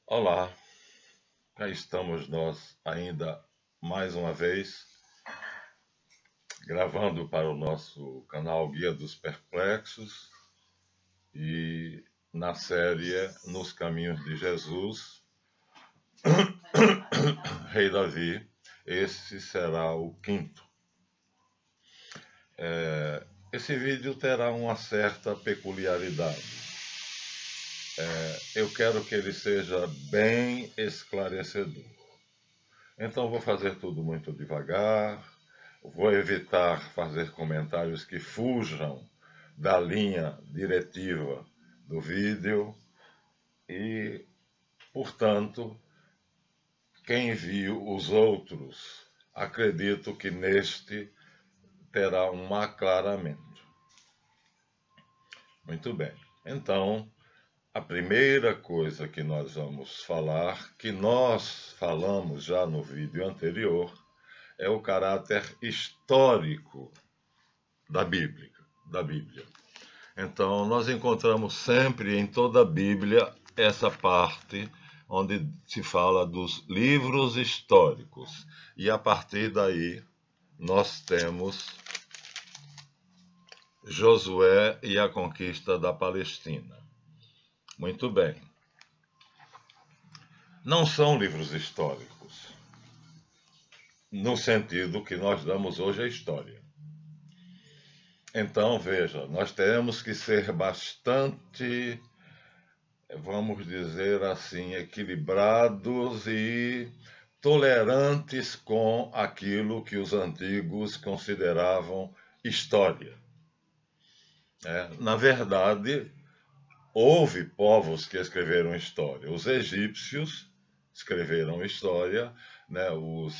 Olá, cá estamos nós ainda mais uma vez gravando para o nosso canal Guia dos Perplexos e na série Nos Caminhos de Jesus, Rei Davi. Esse será o quinto. Esse vídeo terá uma certa peculiaridade. Eu quero que ele seja bem esclarecedor. Então vou fazer tudo muito devagar, vou evitar fazer comentários que fujam da linha diretiva do vídeo e, portanto, quem viu os outros, acredito que neste terá um aclaramento. Muito bem. Então, a primeira coisa que nós vamos falar, que nós falamos já no vídeo anterior, é o caráter histórico da Bíblia. Então, nós encontramos sempre em toda a Bíblia essa parte onde se fala dos livros históricos. E a partir daí, nós temos Josué e a conquista da Palestina. Muito bem. Não são livros históricos, no sentido que nós damos hoje a história. Então, veja, nós temos que ser bastante, vamos dizer assim, equilibrados e tolerantes com aquilo que os antigos consideravam história. Na verdade, houve povos que escreveram história. Os egípcios escreveram história, os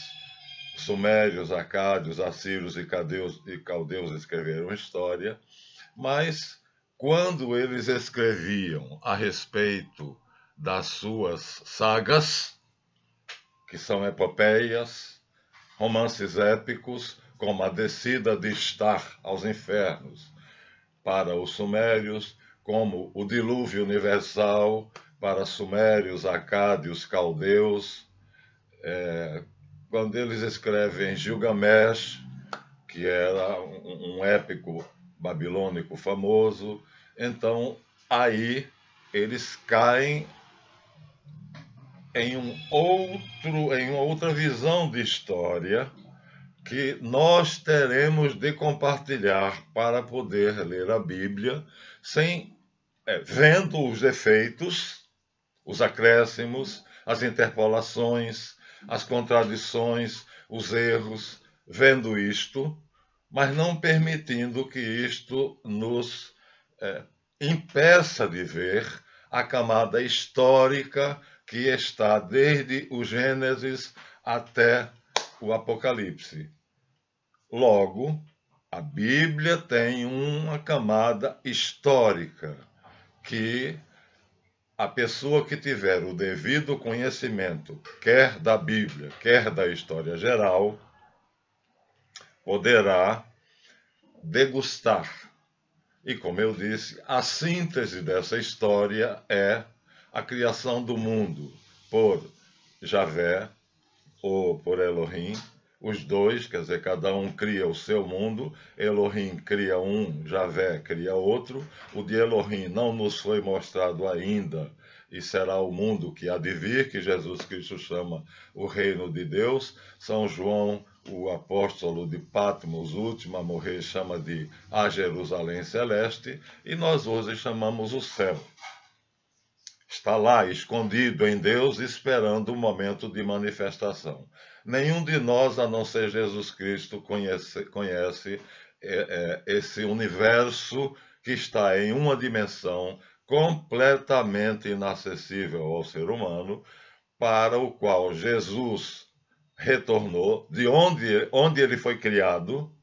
sumérios, acádios, assírios e caldeus escreveram história, mas quando eles escreviam a respeito das suas sagas, que são epopeias, romances épicos, como a descida de Estar aos infernos para os sumérios, como o dilúvio universal para sumérios, acádios, caldeus, quando eles escrevem Gilgamesh, que era um épico babilônico famoso, então aí eles caem em uma outra visão de história que nós teremos de compartilhar para poder ler a Bíblia vendo os defeitos, os acréscimos, as interpolações, as contradições, os erros, vendo isto, mas não permitindo que isto nos impeça de ver a camada histórica que está desde o Gênesis até o Apocalipse. Logo, a Bíblia tem uma camada histórica que a pessoa que tiver o devido conhecimento, quer da Bíblia, quer da história geral, poderá degustar. E, como eu disse, a síntese dessa história é a criação do mundo por Javé ou por Elohim. Os dois, quer dizer, cada um cria o seu mundo. Elohim cria um, Javé cria outro. O de Elohim não nos foi mostrado ainda, e será o mundo que há de vir, que Jesus Cristo chama o reino de Deus. São João, o apóstolo de Patmos, último a morrer, chama de a Jerusalém Celeste, e nós hoje chamamos o céu. Está lá, escondido em Deus, esperando o momento de manifestação. Nenhum de nós, a não ser Jesus Cristo, conhece esse universo que está em uma dimensão completamente inacessível ao ser humano, para o qual Jesus retornou, de onde ele foi criado,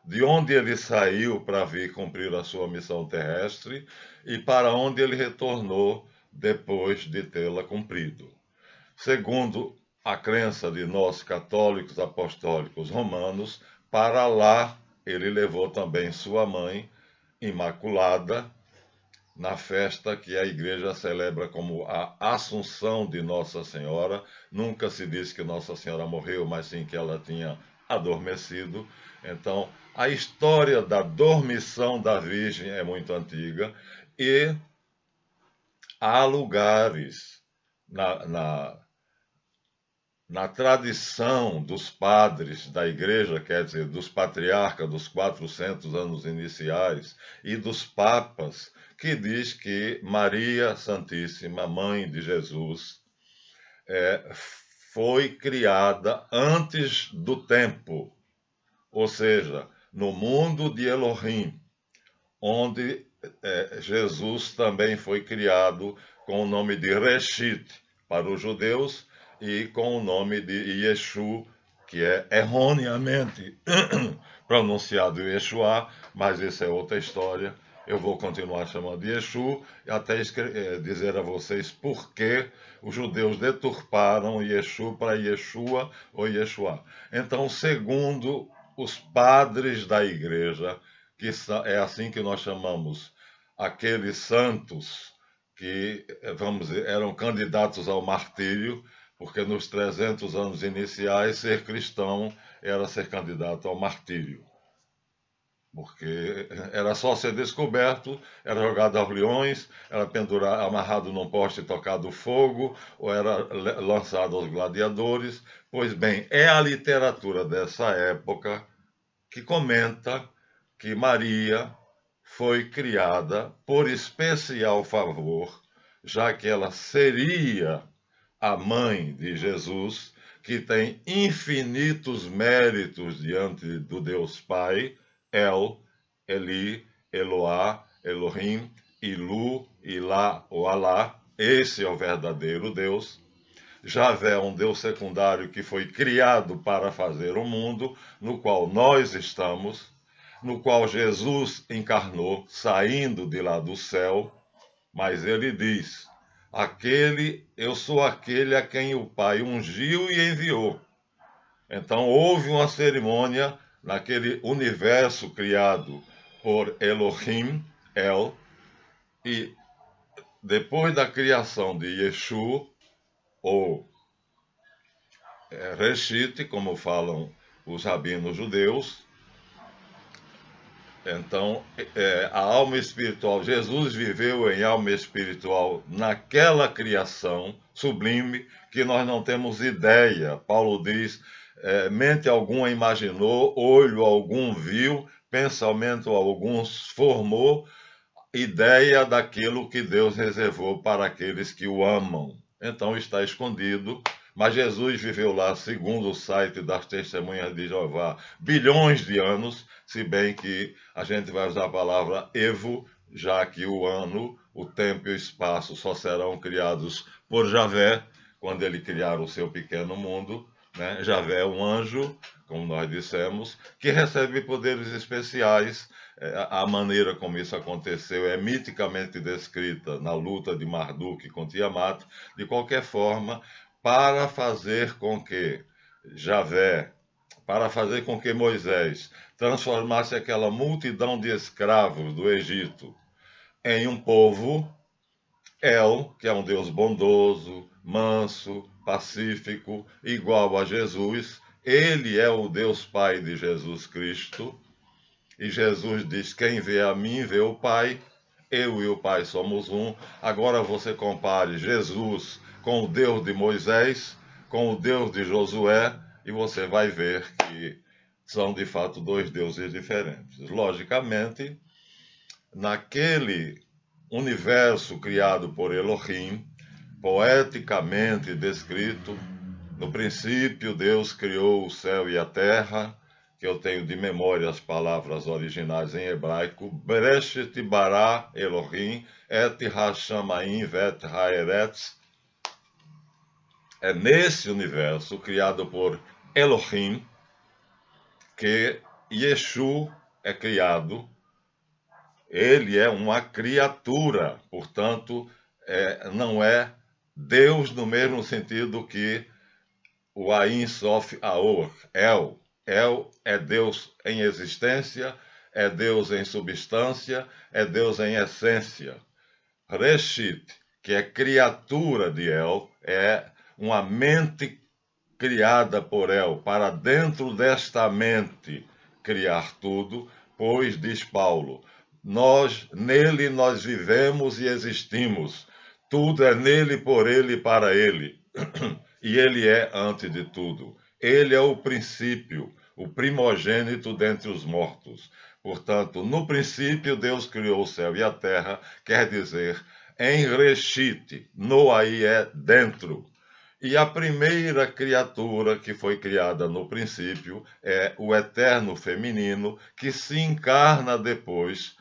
de onde ele saiu para vir cumprir a sua missão terrestre e para onde ele retornou depois de tê-la cumprido. Segundo a crença de nós católicos apostólicos romanos, para lá ele levou também sua mãe imaculada, na festa que a igreja celebra como a Assunção de Nossa Senhora. Nunca se diz que Nossa Senhora morreu, mas sim que ela tinha adormecido. Então, a história da dormição da Virgem é muito antiga e há lugares na tradição dos padres da igreja, quer dizer, dos patriarcas dos 400 anos iniciais e dos papas, que diz que Maria Santíssima, mãe de Jesus, foi criada antes do tempo, ou seja, no mundo de Elohim, onde Jesus também foi criado com o nome de Reshit para os judeus e com o nome de Yeshu, que é erroneamente pronunciado Yeshua, mas isso é outra história. Eu vou continuar chamando de Yeshu e até dizer a vocês por que os judeus deturparam Yeshu para Yeshua ou Yeshua. Então, segundo os padres da igreja, que é assim que nós chamamos aqueles santos que, vamos dizer, eram candidatos ao martírio, porque nos 300 anos iniciais ser cristão era ser candidato ao martírio. Porque era só ser descoberto, era jogado aos leões, era amarrado num poste e tocado fogo, ou era lançado aos gladiadores. Pois bem, é a literatura dessa época que comenta que Maria foi criada por especial favor, já que ela seria a mãe de Jesus, que tem infinitos méritos diante do Deus Pai, El, Eli, Eloá, Elohim, Ilu, Ilá ou Alá. Esse é o verdadeiro Deus. Javé é um Deus secundário que foi criado para fazer o mundo, no qual nós estamos, no qual Jesus encarnou, saindo de lá do céu, mas ele diz: eu sou aquele a quem o Pai ungiu e enviou. Então houve uma cerimônia naquele universo criado por Elohim, El, e depois da criação de Yeshu, ou Reshit, como falam os rabinos judeus. Então, a alma espiritual, Jesus viveu em alma espiritual naquela criação sublime que nós não temos ideia. Paulo diz, mente alguma imaginou, olho algum viu, pensamento algum formou, ideia daquilo que Deus reservou para aqueles que o amam. Então está escondido, mas Jesus viveu lá, segundo o site das Testemunhas de Jeová, bilhões de anos, se bem que a gente vai usar a palavra evo, já que o ano, o tempo e o espaço só serão criados por Javé, quando ele criar o seu pequeno mundo. Né? Javé é um anjo, como nós dissemos, que recebe poderes especiais. A maneira como isso aconteceu é miticamente descrita na luta de Marduk com Tiamat. De qualquer forma, para fazer com que Moisés transformasse aquela multidão de escravos do Egito em um povo, El, que é um Deus bondoso, manso, pacífico, igual a Jesus, ele é o Deus Pai de Jesus Cristo, e Jesus diz, quem vê a mim vê o Pai, eu e o Pai somos um. Agora você compare Jesus com o Deus de Moisés, com o Deus de Josué, e você vai ver que são de fato dois deuses diferentes. Logicamente, naquele universo criado por Elohim, poeticamente descrito, no princípio Deus criou o céu e a terra, que eu tenho de memória as palavras originais em hebraico, Bereshit bara Elohim et hashamayim vet haeretz. É nesse universo criado por Elohim que Yeshu é criado. Ele é uma criatura, portanto, não é Deus no mesmo sentido que o Ain Sof Aor, El. El é Deus em existência, é Deus em substância, é Deus em essência. Reshit, que é criatura de El, é uma mente criada por El, para dentro desta mente criar tudo, pois, diz Paulo, nele nós vivemos e existimos, tudo é nele, por ele e para ele, e ele é antes de tudo. Ele é o princípio, o primogênito dentre os mortos. Portanto, no princípio Deus criou o céu e a terra, quer dizer, em Reshit, no aí é dentro. E a primeira criatura que foi criada no princípio é o eterno feminino, que se encarna depois,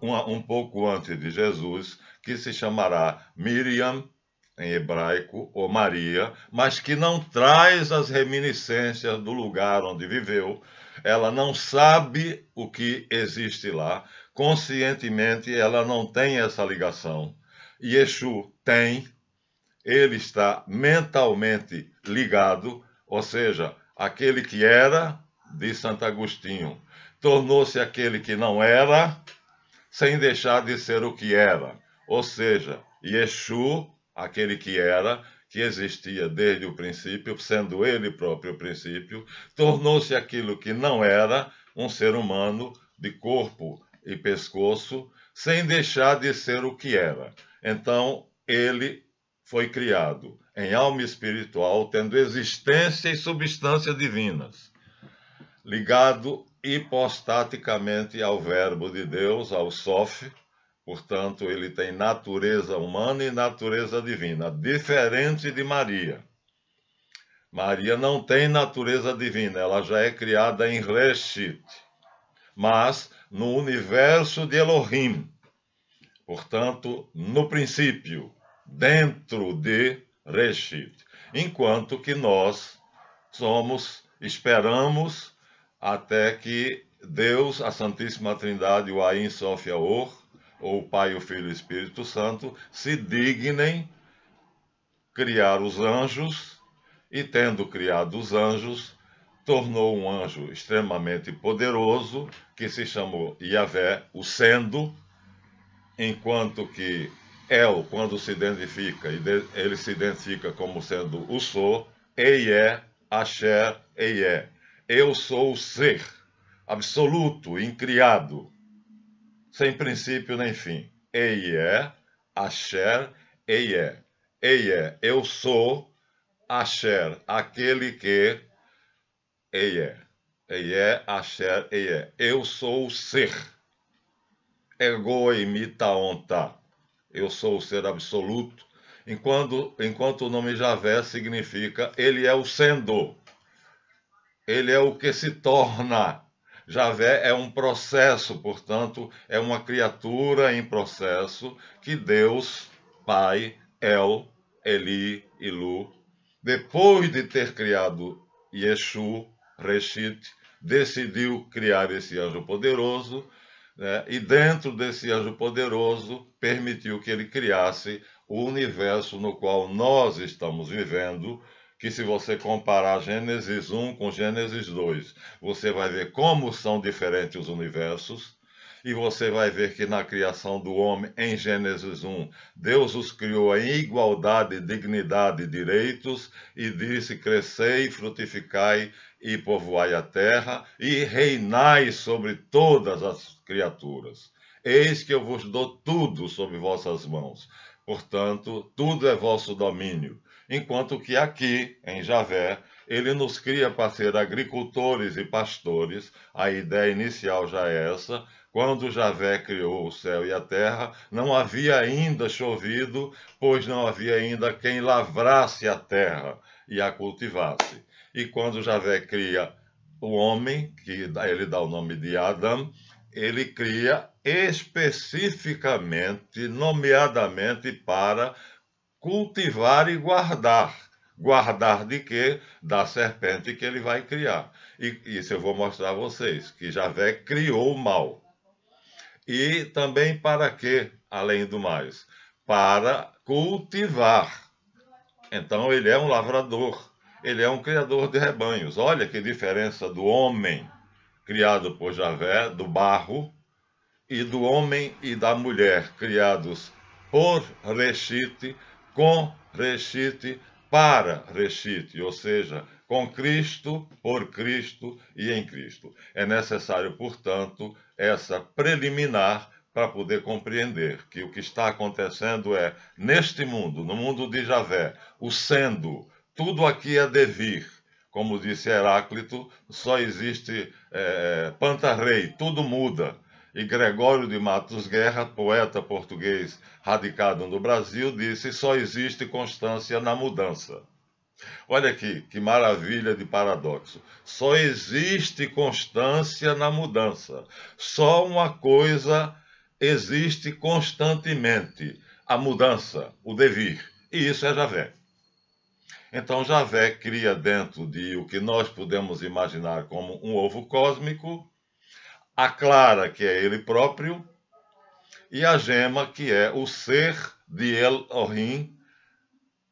um pouco antes de Jesus, que se chamará Miriam, em hebraico, ou Maria, mas que não traz as reminiscências do lugar onde viveu. Ela não sabe o que existe lá, conscientemente ela não tem essa ligação. Yeshu tem. Ele está mentalmente ligado, ou seja, aquele que era, diz Santo Agostinho, tornou-se aquele que não era, sem deixar de ser o que era. Ou seja, Yeshu, aquele que era, que existia desde o princípio, sendo ele próprio o princípio, tornou-se aquilo que não era, um ser humano de corpo e pescoço, sem deixar de ser o que era. Então, ele foi criado em alma espiritual, tendo existência e substância divinas, ligado hipostaticamente ao Verbo de Deus, ao Sof. Portanto, ele tem natureza humana e natureza divina, diferente de Maria. Maria não tem natureza divina, ela já é criada em Reshit, mas no universo de Elohim. Portanto, no princípio, dentro de Reshit. Enquanto que nós esperamos até que Deus, a Santíssima Trindade, o Ain Sof Yaor, ou o Pai, o Filho e o Espírito Santo, se dignem criar os anjos, e tendo criado os anjos, tornou um anjo extremamente poderoso, que se chamou Yahvé, o sendo, enquanto que El, quando se identifica, ele se identifica como sendo o sou, Eié, Asher, Eié. Eu sou o ser, absoluto, incriado, sem princípio nem fim. Eié, Asher, Eié. Eié, eu sou, Asher, aquele que, Eié. Eié, Asher, Eié. Eu sou o ser. Ego imita onta. Eu sou o ser absoluto, enquanto o nome Javé significa ele é o sendo, ele é o que se torna. Javé é um processo, portanto, é uma criatura em processo que Deus, Pai, El, Eli, Ilu, depois de ter criado Yeshu, Reshit, decidiu criar esse anjo poderoso, né? E dentro desse anjo poderoso, permitiu que ele criasse o universo no qual nós estamos vivendo, que se você comparar Gênesis 1 com Gênesis 2, você vai ver como são diferentes os universos, e você vai ver que na criação do homem, em Gênesis 1, Deus os criou em igualdade, dignidade e direitos, e disse, crescei, frutificai e povoai a terra, e reinai sobre todas as criaturas. Eis que eu vos dou tudo sob vossas mãos. Portanto, tudo é vosso domínio. Enquanto que aqui, em Javé, ele nos cria para ser agricultores e pastores. A ideia inicial já é essa. Quando Javé criou o céu e a terra, não havia ainda chovido, pois não havia ainda quem lavrasse a terra e a cultivasse. E quando Javé cria o homem, que ele dá o nome de Adam, ele cria especificamente, nomeadamente para cultivar e guardar. Guardar de quê? Da serpente que ele vai criar. E isso eu vou mostrar a vocês, que Javé criou o mal. E também para quê, além do mais? Para cultivar. Então ele é um lavrador, ele é um criador de rebanhos. Olha que diferença do homem criado por Javé, do barro, e do homem e da mulher criados por Reshit, com Reshit, para Reshit, ou seja, com Cristo, por Cristo e em Cristo. É necessário, portanto, essa preliminar para poder compreender que o que está acontecendo é, neste mundo, no mundo de Javé, o sendo, tudo aqui é devir. Como disse Heráclito, só existe Pantarrei, tudo muda. E Gregório de Matos Guerra, poeta português radicado no Brasil, disse: só existe constância na mudança. Olha aqui, que maravilha de paradoxo. Só existe constância na mudança. Só uma coisa existe constantemente: a mudança, o devir. E isso é Javé. Então, Javé cria dentro de o que nós podemos imaginar como um ovo cósmico, a clara, que é ele próprio, e a gema, que é o ser de Elohim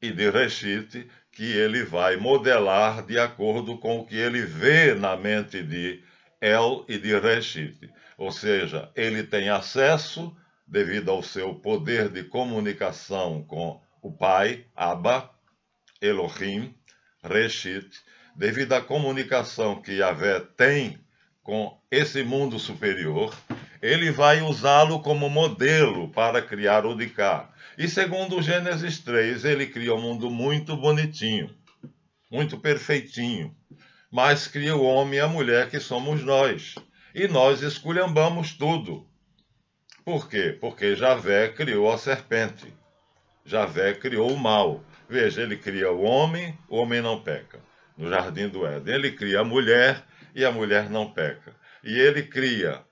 e de Reshit, que ele vai modelar de acordo com o que ele vê na mente de El e de Reshit. Ou seja, ele tem acesso, devido ao seu poder de comunicação com o Pai, Abba, Elohim, Reshit, devido à comunicação que Yahvé tem com esse mundo superior, ele vai usá-lo como modelo para criar o de cá. E segundo Gênesis 3, ele cria um mundo muito bonitinho, muito perfeitinho, mas cria o homem e a mulher que somos nós. E nós esculhambamos tudo. Por quê? Porque Javé criou a serpente. Javé criou o mal. Veja, ele cria o homem não peca. No jardim do Éden. Ele cria a mulher e a mulher não peca. E ele cria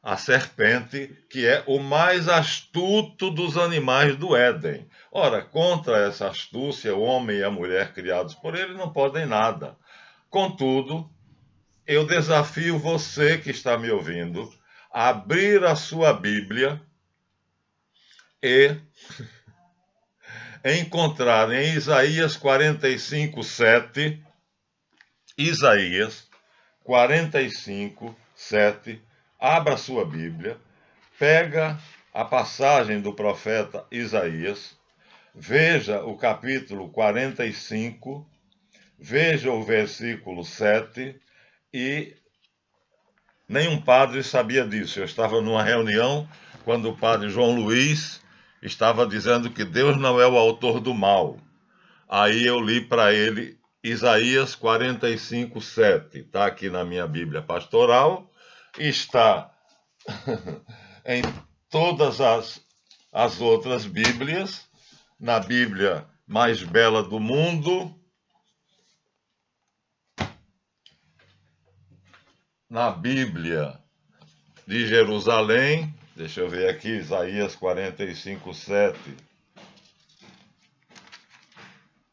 a serpente, que é o mais astuto dos animais do Éden. Ora, contra essa astúcia, o homem e a mulher criados por ele não podem nada. Contudo, eu desafio você que está me ouvindo a abrir a sua Bíblia e encontrar em Isaías 45, 7, Isaías 45, 7, abra sua Bíblia, pega a passagem do profeta Isaías, veja o capítulo 45, veja o versículo 7, e nenhum padre sabia disso. Eu estava numa reunião quando o padre João Luiz estava dizendo que Deus não é o autor do mal. Aí eu li para ele Isaías 45, 7. Está aqui na minha Bíblia pastoral. Está em todas as outras Bíblias. Na Bíblia mais bela do mundo. Na Bíblia de Jerusalém. Deixa eu ver aqui, Isaías 45, 7.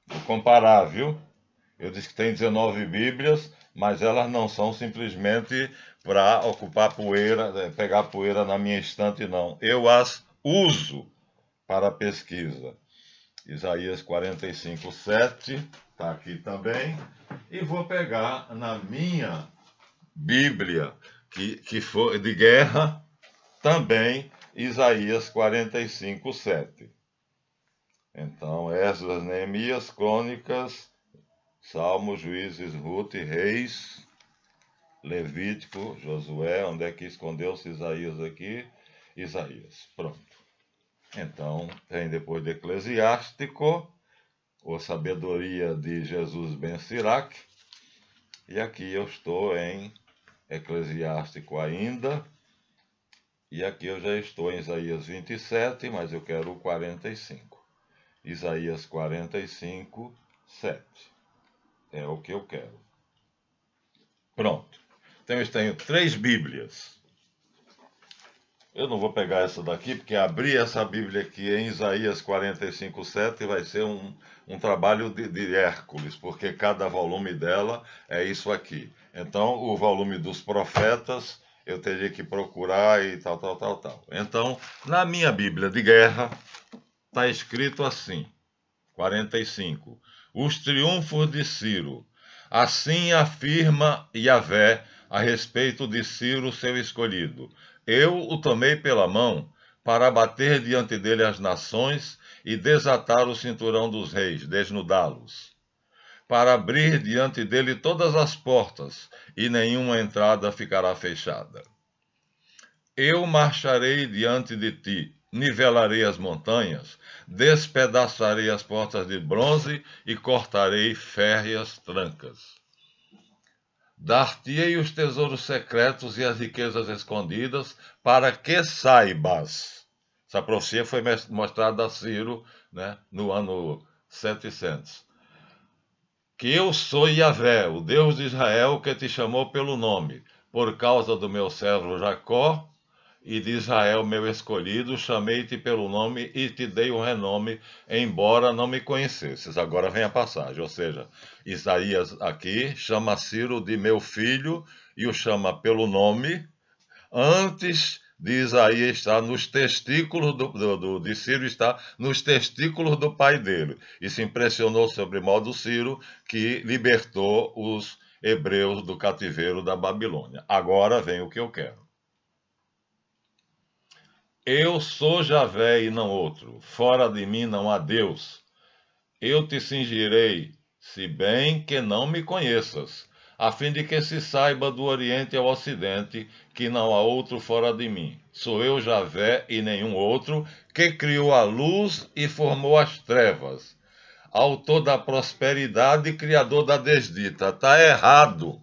Vou comparar, viu? Eu disse que tem 19 Bíblias, mas elas não são simplesmente para ocupar poeira, pegar poeira na minha estante, não. Eu as uso para pesquisa. Isaías 45, 7, está aqui também. E vou pegar na minha Bíblia, que foi de guerra, também Isaías 45, 7. Então, Esdras, Neemias, Crônicas, Salmos, Juízes, Ruth, Reis, Levítico, Josué, onde é que escondeu-se Isaías aqui? Isaías, pronto. Então, tem depois de Eclesiástico, ou Sabedoria de Jesus Ben Sirac, e aqui eu estou em Eclesiástico ainda, e aqui eu já estou em Isaías 27, mas eu quero o 45. Isaías 45, 7. É o que eu quero. Pronto. Então eu tenho 3 Bíblias. Eu não vou pegar essa daqui, porque abrir essa Bíblia aqui em Isaías 45, 7 vai ser um trabalho de Hércules, porque cada volume dela é isso aqui. Então, o volume dos profetas eu teria que procurar e tal. Então, na minha Bíblia de guerra, está escrito assim, 45. Os triunfos de Ciro. Assim afirma Yahvé a respeito de Ciro, seu escolhido. Eu o tomei pela mão, para bater diante dele as nações e desatar o cinturão dos reis, desnudá-los, para abrir diante dele todas as portas, e nenhuma entrada ficará fechada. Eu marcharei diante de ti, nivelarei as montanhas, despedaçarei as portas de bronze e cortarei férreas trancas. Dar-te-ei os tesouros secretos e as riquezas escondidas, para que saibas. Essa profecia foi mostrada a Ciro, né, no ano 700. Que eu sou Yahvé, o Deus de Israel, que te chamou pelo nome, por causa do meu servo Jacó, e de Israel, meu escolhido, chamei-te pelo nome e te dei um renome, embora não me conhecesses. Agora vem a passagem, ou seja, Isaías aqui chama Ciro de meu filho e o chama pelo nome, antes de Isaías estar nos testículos de Ciro, está nos testículos do pai dele. E se impressionou sobremodo Ciro, que libertou os hebreus do cativeiro da Babilônia. Agora vem o que eu quero. Eu sou Javé e não outro, fora de mim não há Deus. Eu te cingirei, se bem que não me conheças, a fim de que se saiba do Oriente ao Ocidente que não há outro fora de mim. Sou eu Javé e nenhum outro, que criou a luz e formou as trevas. Autor da prosperidade e criador da desdita. Está errado.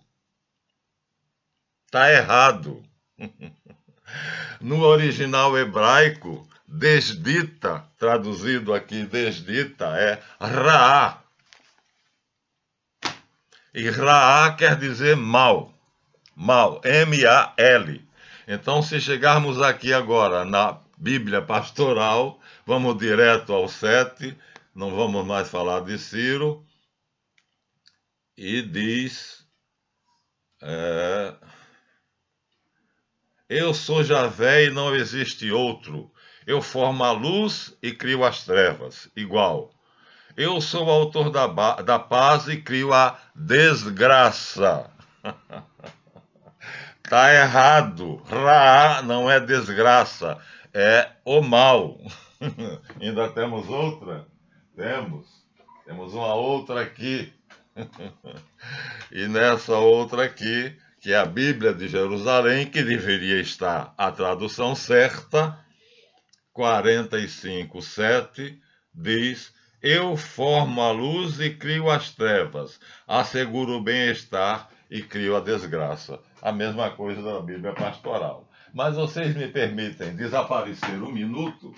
Está errado. No original hebraico, desdita, traduzido aqui, desdita, é Raá. E Raá quer dizer mal. Mal, M-A-L. Então, se chegarmos aqui agora na Bíblia Pastoral, vamos direto ao 7, não vamos mais falar de Ciro, e diz... Eu sou Javé e não existe outro. Eu formo a luz e crio as trevas. Igual. Eu sou o autor da paz e crio a desgraça. Está errado. Ra não é desgraça, é o mal. Ainda temos outra? Temos. Temos uma outra aqui. E nessa outra aqui, que é a Bíblia de Jerusalém, que deveria estar a tradução certa, 45:7, diz: eu formo a luz e crio as trevas, asseguro o bem-estar e crio a desgraça. A mesma coisa da Bíblia Pastoral. Mas vocês me permitem desaparecer um minuto?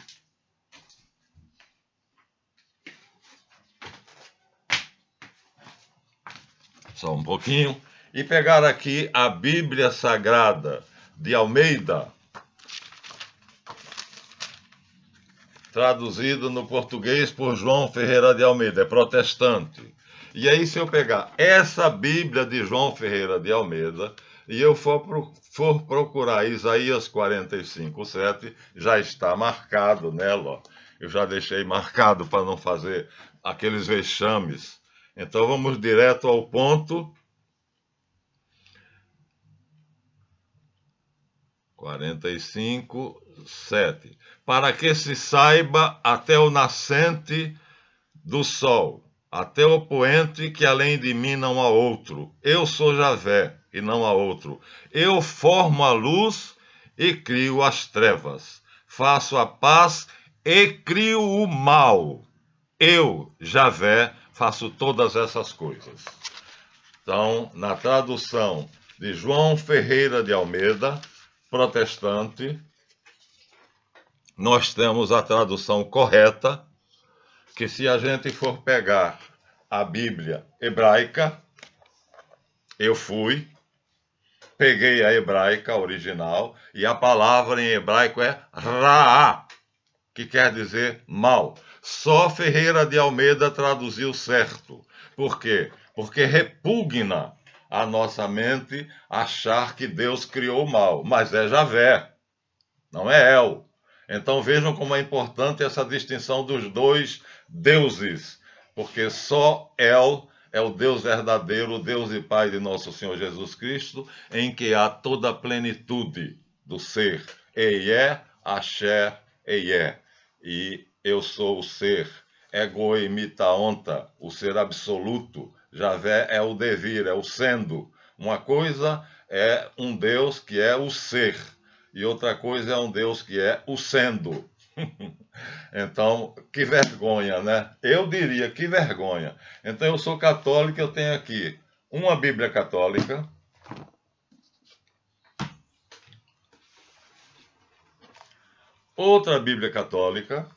Só um pouquinho. E pegar aqui a Bíblia Sagrada de Almeida, traduzido no português por João Ferreira de Almeida, é protestante. E aí, se eu pegar essa Bíblia de João Ferreira de Almeida e eu for procurar Isaías 45:7, já está marcado nela, ó. Eu já deixei marcado para não fazer aqueles vexames. Então vamos direto ao ponto. 45:7. Para que se saiba até o nascente do sol, até o poente, que além de mim não há outro. Eu sou Javé e não há outro. Eu formo a luz e crio as trevas. Faço a paz e crio o mal. Eu, Javé, faço todas essas coisas. Então, na tradução de João Ferreira de Almeida, protestante, nós temos a tradução correta, que se a gente for pegar a Bíblia hebraica, eu peguei a hebraica original, e a palavra em hebraico é Raá, que quer dizer mal. Só Ferreira de Almeida traduziu certo. Por quê? Porque repugna a nossa mente achar que Deus criou o mal, mas é Javé, não é El. Então vejam como é importante essa distinção dos dois deuses, porque só El é o Deus verdadeiro, o Deus e Pai de nosso Senhor Jesus Cristo, em que há toda a plenitude do ser. Eié, Axé, Eie, e eu sou o ser, ego imita onta, o ser absoluto, Javé é o devir, é o sendo. Uma coisa é um Deus que é o ser, e outra coisa é um Deus que é o sendo. Então, que vergonha, né? Eu diria que vergonha. Então, eu sou católico, eu tenho aqui uma Bíblia católica, outra Bíblia católica,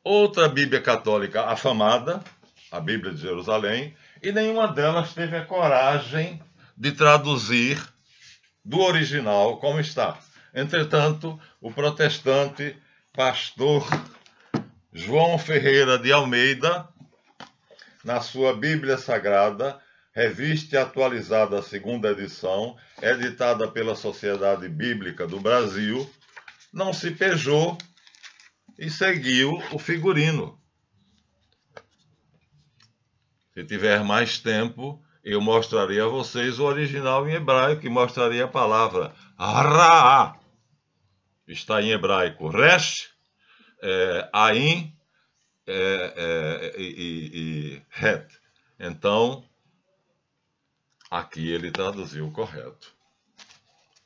outra Bíblia católica afamada, a Bíblia de Jerusalém, e nenhuma delas teve a coragem de traduzir do original como está. Entretanto, o protestante pastor João Ferreira de Almeida, na sua Bíblia Sagrada, revista e atualizada, a segunda edição, editada pela Sociedade Bíblica do Brasil, não se pejou e seguiu o figurino. Se tiver mais tempo, eu mostraria a vocês o original em hebraico, que mostraria a palavra Ra'a. Está em hebraico Resh, Ain e Het. Então, aqui ele traduziu correto.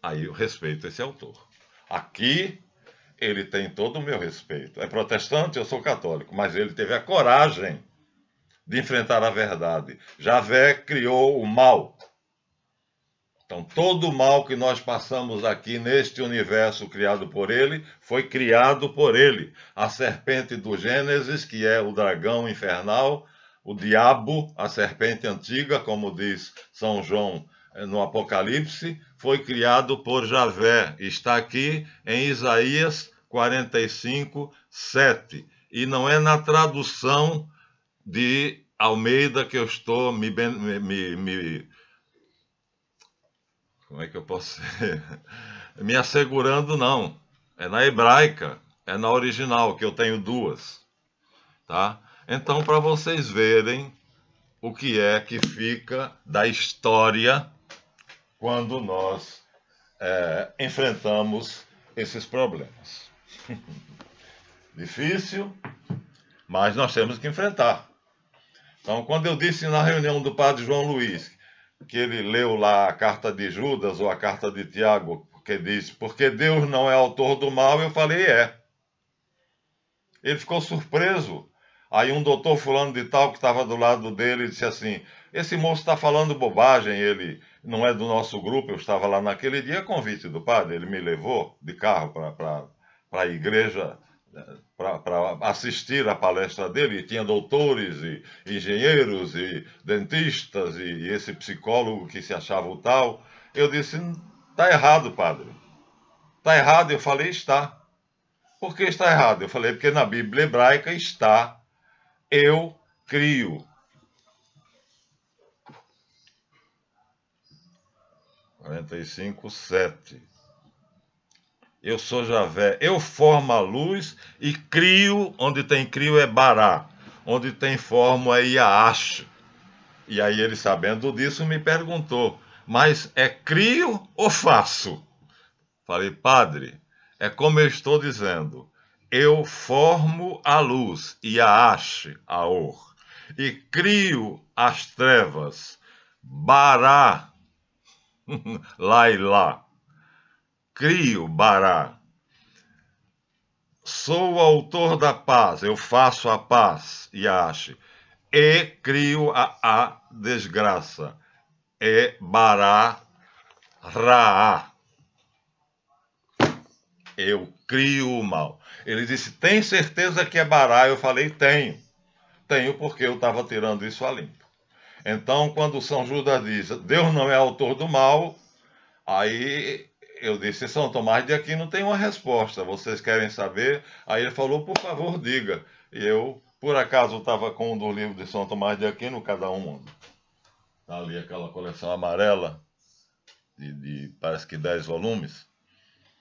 Aí eu respeito esse autor. Aqui ele tem todo o meu respeito. É protestante, eu sou católico, mas ele teve a coragem de enfrentar a verdade. Javé criou o mal. Então, todo o mal que nós passamos aqui neste universo criado por ele, foi criado por ele. A serpente do Gênesis, que é o dragão infernal, o diabo, a serpente antiga, como diz São João no Apocalipse, foi criado por Javé. Está aqui em Isaías 45, 7. E não é na tradução de Almeida que eu estou como é que eu posso dizer? Me assegurando, não. É na hebraica, é na original, que eu tenho duas. Tá? Então, para vocês verem o que é que fica da história quando nós enfrentamos esses problemas. Difícil, mas nós temos que enfrentar. Então, quando eu disse na reunião do padre João Luiz, que ele leu lá a carta de Judas ou a carta de Tiago, que diz, porque Deus não é autor do mal, eu falei, é. Ele ficou surpreso. Aí um doutor fulano de tal que estava do lado dele disse assim, esse moço está falando bobagem, ele não é do nosso grupo, eu estava lá naquele dia, convite do padre, ele me levou de carro para a igreja, para assistir à palestra dele, e tinha doutores, e engenheiros, e dentistas, e esse psicólogo que se achava o tal. Eu disse, está errado, padre. Está errado? Eu falei, está. Por que está errado? Eu falei, porque na Bíblia hebraica está, eu crio. 45, 7. Eu sou Javé, eu formo a luz e crio, onde tem crio é Bará, onde tem formo é Yaash. E aí ele, sabendo disso, me perguntou, mas é crio ou faço? Falei, padre, é como eu estou dizendo, eu formo a luz, Yaash, Aor, e crio as trevas, Bará, Lailá. Crio, Bará. Sou o autor da paz, eu faço a paz, Yash. E crio a desgraça. E Bará, Raá. Eu crio o mal. Ele disse, tem certeza que é Bará? Eu falei, tenho. Tenho porque eu estava tirando isso a limpo. Então, quando São Judas diz, Deus não é autor do mal, aí eu disse, São Tomás de Aquino tem uma resposta, vocês querem saber? Aí ele falou, por favor, diga. E eu, por acaso, estava com um dos livros de São Tomás de Aquino, Cada Um Mundo. Está ali aquela coleção amarela, de parece que 10 volumes.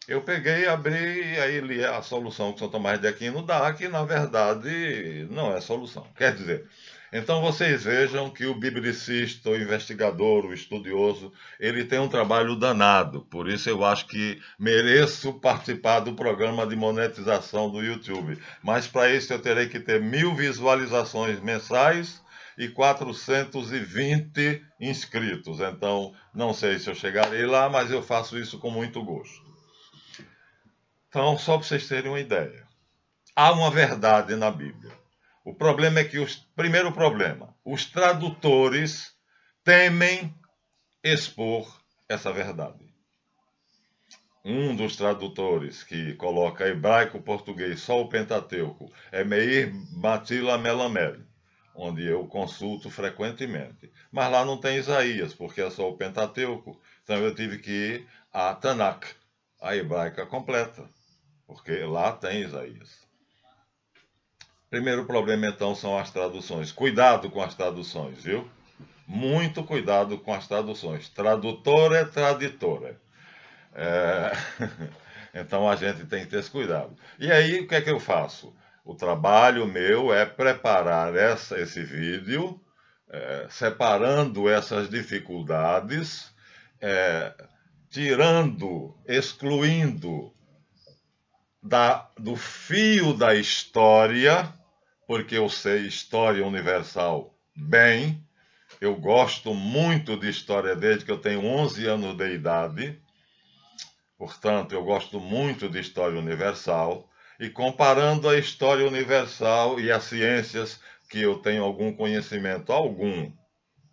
Eu peguei, abri e aí li a solução que São Tomás de Aquino dá, que na verdade não é solução. Quer dizer, Então vocês vejam que o biblicista, o investigador, o estudioso, ele tem um trabalho danado. Por isso eu acho que mereço participar do programa de monetização do YouTube. Mas para isso eu terei que ter 1000 visualizações mensais e 420 inscritos. Então não sei se eu chegarei lá, mas eu faço isso com muito gosto. Então, só para vocês terem uma ideia. Há uma verdade na Bíblia. O problema é que, primeiro problema, os tradutores temem expor essa verdade. Um dos tradutores que coloca hebraico-português só o Pentateuco é Meir Matila Melamel, onde eu consulto frequentemente. Mas lá não tem Isaías, porque é só o Pentateuco. Então eu tive que ir a Tanakh, a hebraica completa, porque lá tem Isaías. Primeiro problema, então, são as traduções. Cuidado com as traduções, viu? Muito cuidado com as traduções. Tradutor é traditor. Então, a gente tem que ter esse cuidado. E aí, o que é que eu faço? O trabalho meu é preparar esse vídeo, separando essas dificuldades, tirando, excluindo do fio da história, porque eu sei história universal bem, eu gosto muito de história desde que eu tenho 11 anos de idade, portanto eu gosto muito de história universal, e comparando a história universal e as ciências que eu tenho algum conhecimento,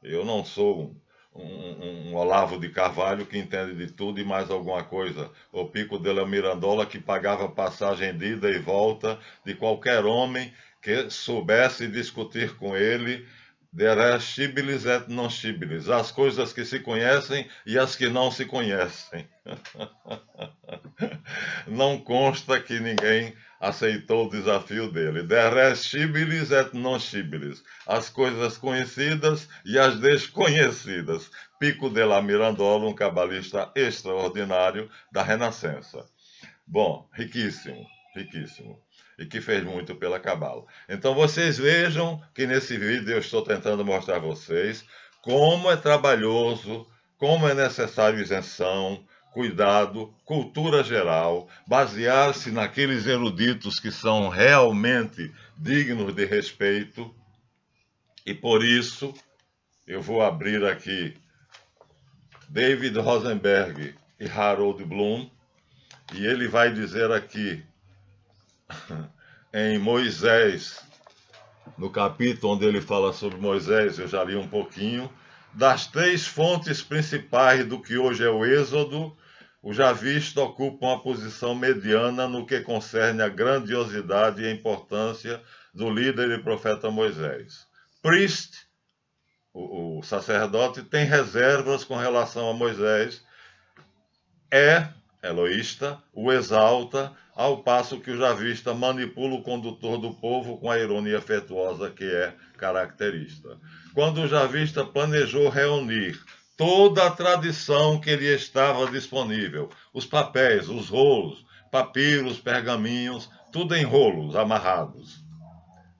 eu não sou um Olavo de Carvalho que entende de tudo e mais alguma coisa. O Pico de la Mirandola que pagava passagem de ida e volta de qualquer homem que soubesse discutir com ele de res scibilis et non scibilis, as coisas que se conhecem e as que não se conhecem. Não consta que ninguém aceitou o desafio dele. De res scibilis et non scibilis, as coisas conhecidas e as desconhecidas. Pico de la Mirandola, um cabalista extraordinário da Renascença. Bom, riquíssimo, riquíssimo. E que fez muito pela cabala. Então vocês vejam que nesse vídeo eu estou tentando mostrar a vocês como é trabalhoso, como é necessário isenção, cuidado, cultura geral, basear-se naqueles eruditos que são realmente dignos de respeito. E por isso eu vou abrir aqui David Rosenberg e Harold Bloom, e ele vai dizer aqui em Moisés, no capítulo onde ele fala sobre Moisés, eu já li um pouquinho, das 3 fontes principais do que hoje é o Êxodo, o javista ocupa uma posição mediana no que concerne a grandiosidade e a importância do líder e profeta Moisés. Priest, o sacerdote, tem reservas com relação a Moisés, eloísta, o exalta, ao passo que o javista manipula o condutor do povo com a ironia afetuosa que é característica. Quando o javista planejou reunir toda a tradição que lhe estava disponível, os papéis, os rolos, papiros, pergaminhos, tudo em rolos amarrados,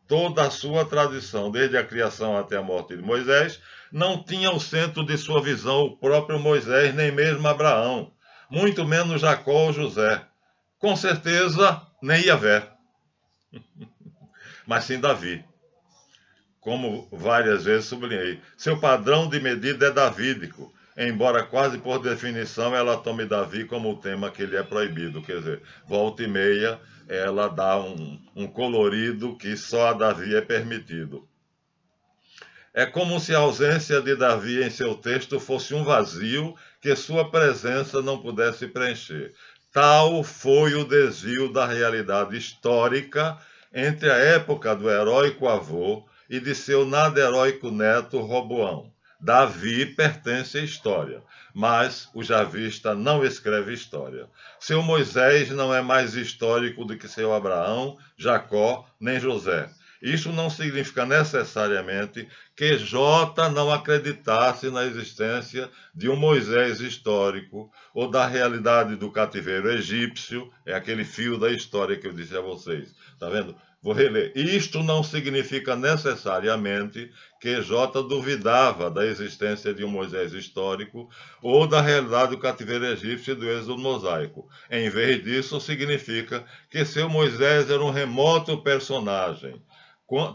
toda a sua tradição, desde a criação até a morte de Moisés, não tinha o centro de sua visão o próprio Moisés, nem mesmo Abraão, muito menos Jacó ou José. Com certeza, nem Yahvé, mas sim Davi. Como várias vezes sublinhei, seu padrão de medida é davídico, embora quase por definição ela tome Davi como o tema que lhe é proibido. Quer dizer, volta e meia ela dá um colorido que só a Davi é permitido. É como se a ausência de Davi em seu texto fosse um vazio que sua presença não pudesse preencher. Tal foi o desvio da realidade histórica entre a época do heróico avô e de seu nada heróico neto Roboão. Davi pertence à história, mas o javista não escreve história. Seu Moisés não é mais histórico do que seu Abraão, Jacó, nem José. Isso não significa necessariamente que J não acreditasse na existência de um Moisés histórico ou da realidade do cativeiro egípcio, é aquele fio da história que eu disse a vocês. Tá vendo? Vou reler. Isto não significa necessariamente que J duvidava da existência de um Moisés histórico ou da realidade do cativeiro egípcio e do êxodo mosaico. Em vez disso, significa que seu Moisés era um remoto personagem,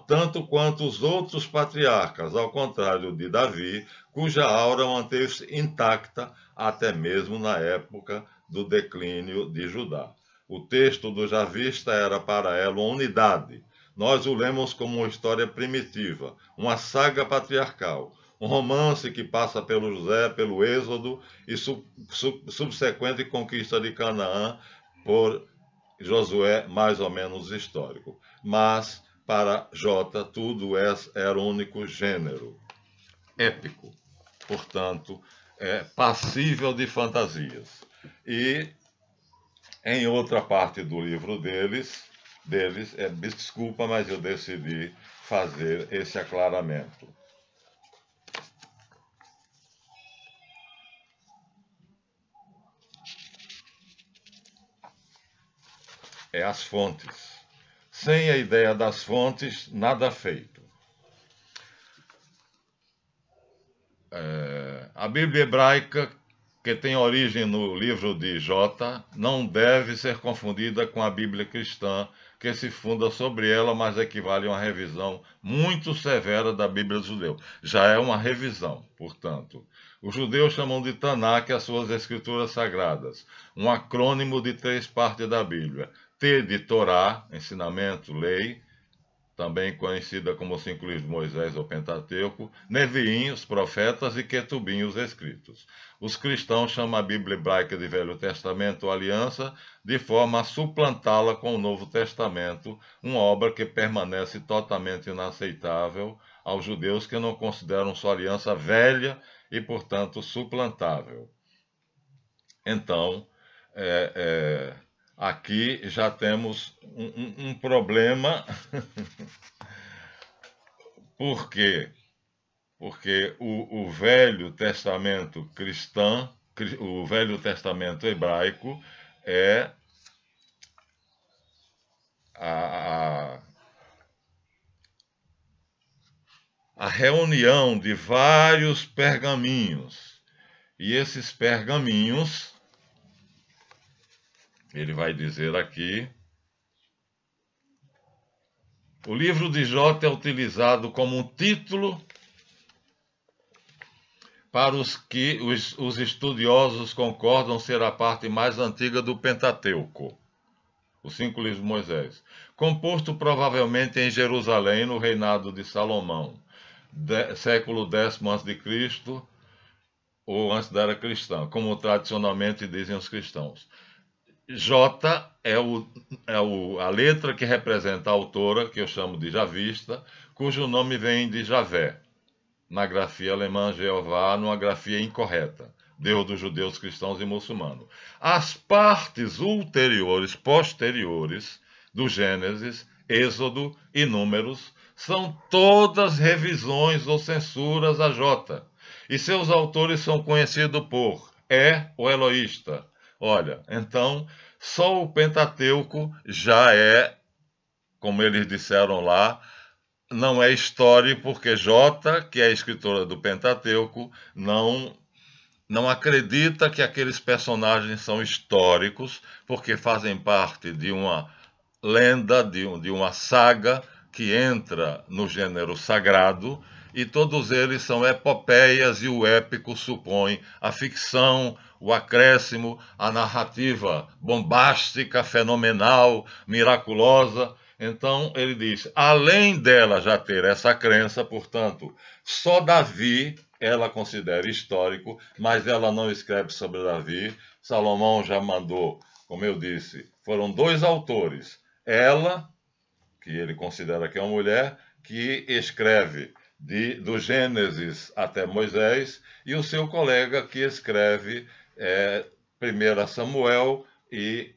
tanto quanto os outros patriarcas, ao contrário de Davi, cuja aura manteve-se intacta até mesmo na época do declínio de Judá. O texto do Javista era para ela uma unidade. Nós o lemos como uma história primitiva, uma saga patriarcal, um romance que passa pelo José, pelo Êxodo e subsequente conquista de Canaã por Josué, mais ou menos histórico. Mas, para J, tudo era um único gênero, épico, portanto, passível de fantasias. E em outra parte do livro deles, desculpa, mas eu decidi fazer esse aclaramento. As fontes. Sem a ideia das fontes, nada feito. A Bíblia hebraica, que tem origem no livro de J, não deve ser confundida com a Bíblia cristã, que se funda sobre ela, mas equivale a uma revisão muito severa da Bíblia do judeu. Já é uma revisão, portanto. Os judeus chamam de Tanakh as suas escrituras sagradas, um acrônimo de 3 partes da Bíblia. T de Torá, ensinamento, lei, também conhecida como os 5 livros de Moisés ou Pentateuco, Neviim, os profetas, e Ketubim, os escritos. Os cristãos chamam a Bíblia hebraica de Velho Testamento ou Aliança, de forma a suplantá-la com o Novo Testamento, uma obra que permanece totalmente inaceitável aos judeus que não consideram sua aliança velha e, portanto, suplantável. Então, aqui já temos um problema. Por quê? Porque o Velho Testamento cristão, o Velho Testamento hebraico é a reunião de vários pergaminhos. E esses pergaminhos, ele vai dizer aqui, o livro de J é utilizado como um título para os que os estudiosos concordam ser a parte mais antiga do Pentateuco, os 5 livros de Moisés, composto provavelmente em Jerusalém, no reinado de Salomão, século X a.C., ou antes da era cristã, como tradicionalmente dizem os cristãos. J é a letra que representa a autora, que eu chamo de Javista, cujo nome vem de Javé, na grafia alemã Jeová, numa grafia incorreta, Deus dos judeus, cristãos e muçulmanos. As partes posteriores, do Gênesis, Êxodo e Números, são todas revisões ou censuras a J, e seus autores são conhecidos por o Eloísta. Olha, então, só o Pentateuco já é, como eles disseram lá, não é história, porque J, que é a escritora do Pentateuco, não acredita que aqueles personagens são históricos, porque fazem parte de uma lenda, de uma saga que entra no gênero sagrado, e todos eles são epopeias, e o épico supõe a ficção, o acréscimo, a narrativa bombástica, fenomenal, miraculosa. Então ele diz, além dela já ter essa crença, portanto, só Davi ela considera histórico, mas ela não escreve sobre Davi. Salomão já mandou, como eu disse, foram 2 autores. Ela, que ele considera que é uma mulher, que escreve do Gênesis até Moisés, e o seu colega que escreve 1 Samuel e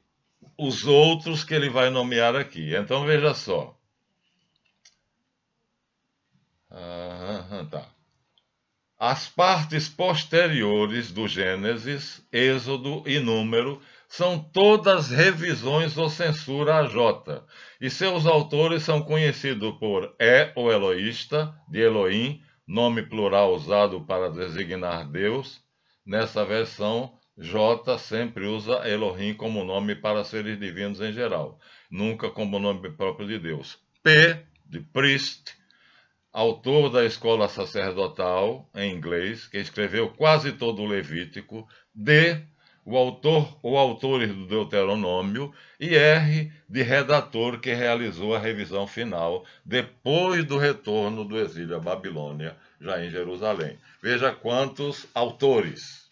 os outros que ele vai nomear aqui. Então veja só. Tá. As partes posteriores do Gênesis, Êxodo e Número são todas revisões ou censura a J, e seus autores são conhecidos por o Eloísta, de Elohim, nome plural usado para designar Deus. Nessa versão, J sempre usa Elohim como nome para seres divinos em geral, nunca como nome próprio de Deus. P, de priest, autor da escola sacerdotal, em inglês, que escreveu quase todo o Levítico. D, o autor ou autores do Deuteronômio. E R, de redator, que realizou a revisão final depois do retorno do exílio à Babilônia, já em Jerusalém. Veja quantos autores.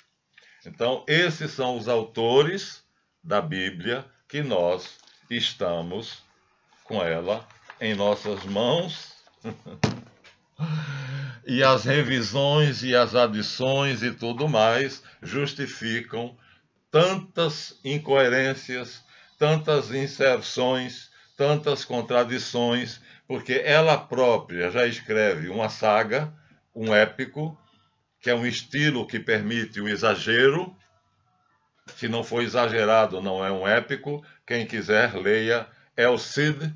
Então, esses são os autores da Bíblia que nós estamos com ela em nossas mãos. E as revisões e as adições e tudo mais justificam tantas incoerências, tantas inserções, tantas contradições, porque ela própria já escreve uma saga, um épico, que é um estilo que permite o exagero. Se não for exagerado, não é um épico. Quem quiser, leia El Cid.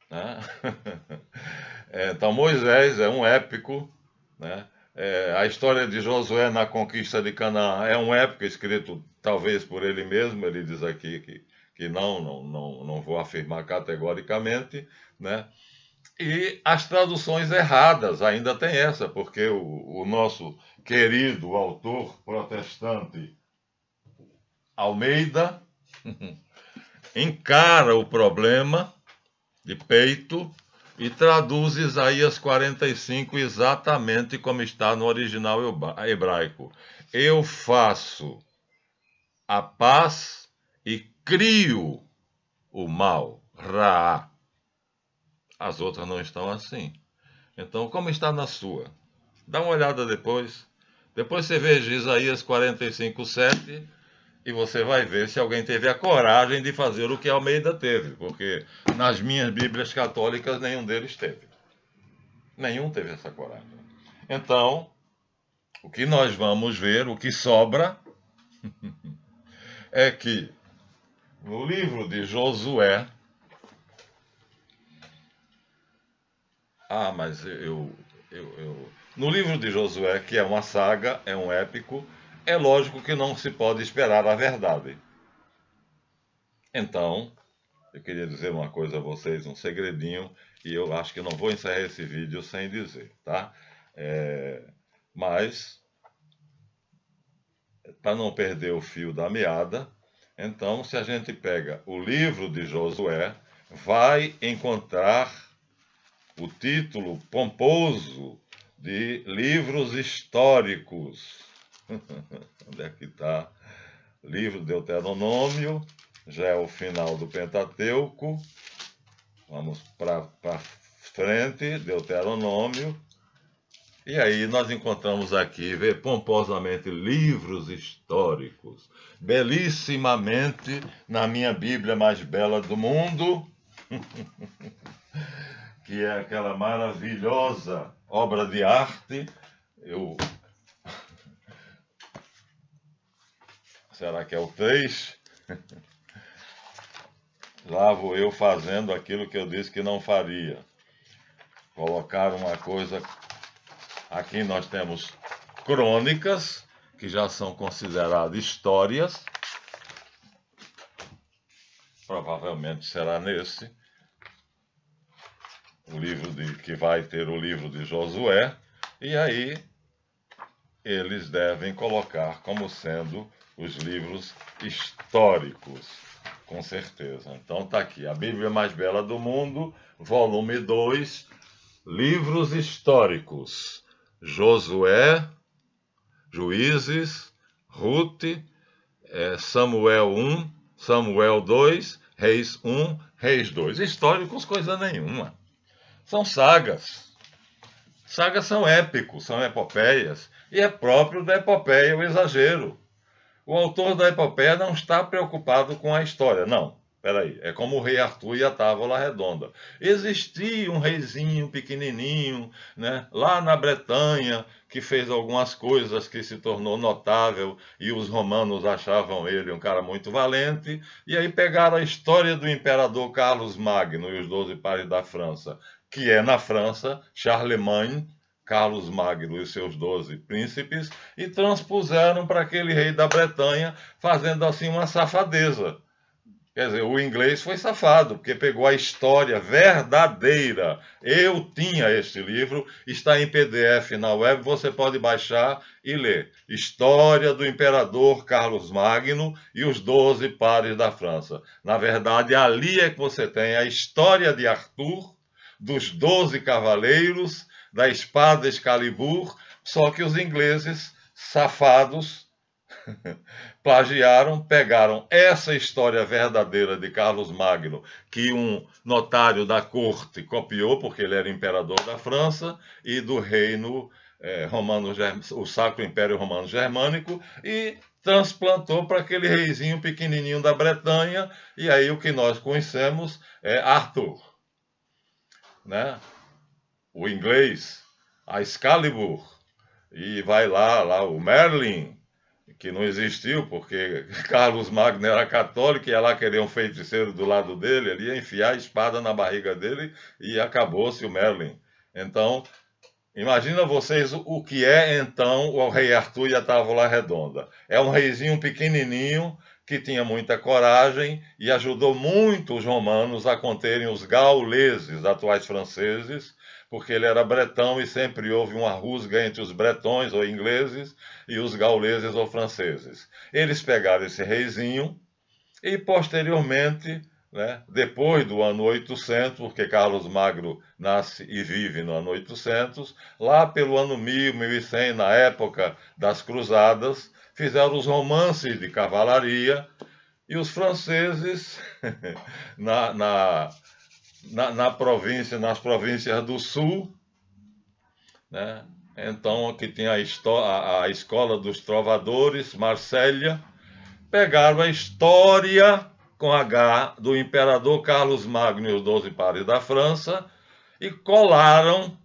Né? Então, Moisés é um épico, né? A história de Josué na conquista de Canaã é um épico escrito talvez por ele mesmo. Ele diz aqui que não vou afirmar categoricamente, né? E as traduções erradas, ainda tem essa, porque o nosso querido autor protestante Almeida encara o problema de peito e traduz Isaías 45 exatamente como está no original hebraico. Eu faço a paz e crio o mal, Ra. As outras não estão assim. Então, como está na sua? Dá uma olhada depois. Depois você veja Isaías 45, 7, e você vai ver se alguém teve a coragem de fazer o que Almeida teve, porque nas minhas Bíblias católicas nenhum deles teve. Nenhum teve essa coragem. Então, o que nós vamos ver, o que sobra, é que no livro de Josué... mas no livro de Josué, que é uma saga, é um épico, é lógico que não se pode esperar a verdade. Então, eu queria dizer uma coisa a vocês, um segredinho, e eu acho que não vou encerrar esse vídeo sem dizer, tá? Mas, para não perder o fio da meada, então, se a gente pega o livro de Josué, vai encontrar o título pomposo de livros históricos. Onde é que está? Livro de Deuteronômio, já é o final do Pentateuco. Vamos para frente, Deuteronômio. E aí nós encontramos aqui, vê, pomposamente, livros históricos. Belíssimamente, na minha Bíblia mais bela do mundo, que é aquela maravilhosa obra de arte. Será que é o 3? Lá vou eu fazendo aquilo que eu disse que não faria. Colocar uma coisa... Aqui nós temos crônicas, que já são consideradas histórias. Provavelmente será nesse. O livro que vai ter o livro de Josué. E aí eles devem colocar como sendo os livros históricos, com certeza. Então está aqui, a Bíblia mais bela do mundo, volume 2, livros históricos. Josué, Juízes, Ruth, Samuel 1, Samuel 2, Reis 1, Reis 2. Históricos, coisa nenhuma. São sagas. Sagas são épicos, são epopeias. E é próprio da epopeia o exagero. O autor da epopeia não está preocupado com a história, não. Peraí, é como o rei Arthur e a Távola Redonda. Existia um reizinho pequenininho, né, lá na Bretanha, que fez algumas coisas que se tornou notável e os romanos achavam ele um cara muito valente. E aí pegaram a história do imperador Carlos Magno e os 12 pares da França, que é na França, Charlemagne, Carlos Magno e seus 12 príncipes, e transpuseram para aquele rei da Bretanha, fazendo assim uma safadeza. Quer dizer, o inglês foi safado, porque pegou a história verdadeira. Eu tinha este livro, está em PDF na web, você pode baixar e ler. História do Imperador Carlos Magno e os 12 pares da França. Na verdade, ali é que você tem a história de Arthur, dos 12 cavaleiros, da espada Excalibur, só que os ingleses, safados, plagiaram, pegaram essa história verdadeira de Carlos Magno, que um notário da corte copiou, porque ele era imperador da França, e do reino romano, o Sacro Império Romano Germânico, e transplantou para aquele reizinho pequenininho da Bretanha, e aí o que nós conhecemos é Arthur, né? O inglês, a Excalibur, e vai lá o Merlin, que não existiu, porque Carlos Magno era católico e ia lá querer um feiticeiro do lado dele, ele ia enfiar a espada na barriga dele e acabou-se o Merlin. Então, imagina vocês o que é então o rei Arthur e a Távola Redonda. É um reizinho pequenininho que tinha muita coragem e ajudou muito os romanos a conterem os gauleses, atuais franceses, porque ele era bretão e sempre houve uma rusga entre os bretões ou ingleses e os gauleses ou franceses. Eles pegaram esse reizinho e posteriormente, né, depois do ano 800, porque Carlos Magno nasce e vive no ano 800, lá pelo ano 1000, 1100, na época das cruzadas, fizeram os romances de cavalaria e os franceses na província, nas províncias do sul, né? Então aqui tem a escola dos trovadores, Marsella, pegaram a história com H do imperador Carlos Magno e os 12 pares da França e colaram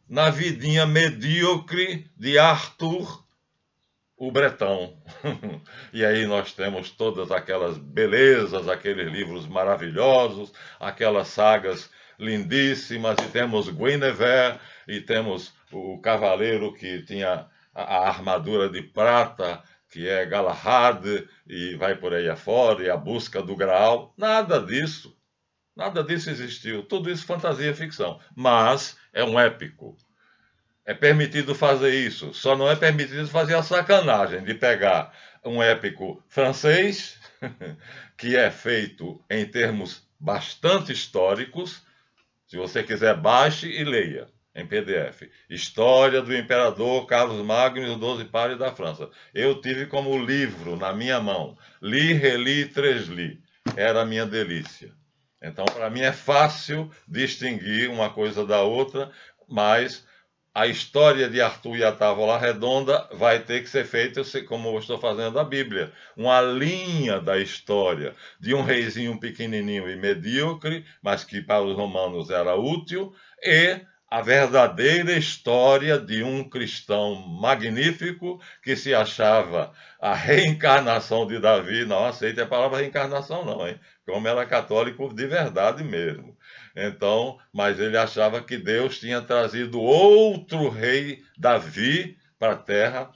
na vidinha medíocre de Arthur, o Bretão. E aí nós temos todas aquelas belezas, aqueles livros maravilhosos, aquelas sagas lindíssimas, e temos Guinevere, e temos o cavaleiro que tinha a armadura de prata, que é Galahad, e vai por aí afora, e a busca do Graal. Nada disso existiu. Tudo isso fantasia e ficção. Mas é um épico. É permitido fazer isso, só não é permitido fazer a sacanagem de pegar um épico francês, que é feito em termos bastante históricos. Se você quiser, baixe e leia em PDF. História do Imperador Carlos Magno e os 12 pares da França. Eu tive como livro na minha mão. Li, reli, tresli. Era a minha delícia. Então, para mim é fácil distinguir uma coisa da outra, mas a história de Arthur e a Távola Redonda vai ter que ser feita como eu estou fazendo a Bíblia. Uma linha da história de um reizinho pequenininho e medíocre, mas que para os romanos era útil, e a verdadeira história de um cristão magnífico que se achava a reencarnação de Davi. Não aceita a palavra reencarnação não, hein? Como era católico de verdade mesmo. Então, mas ele achava que Deus tinha trazido outro rei, Davi, para a terra,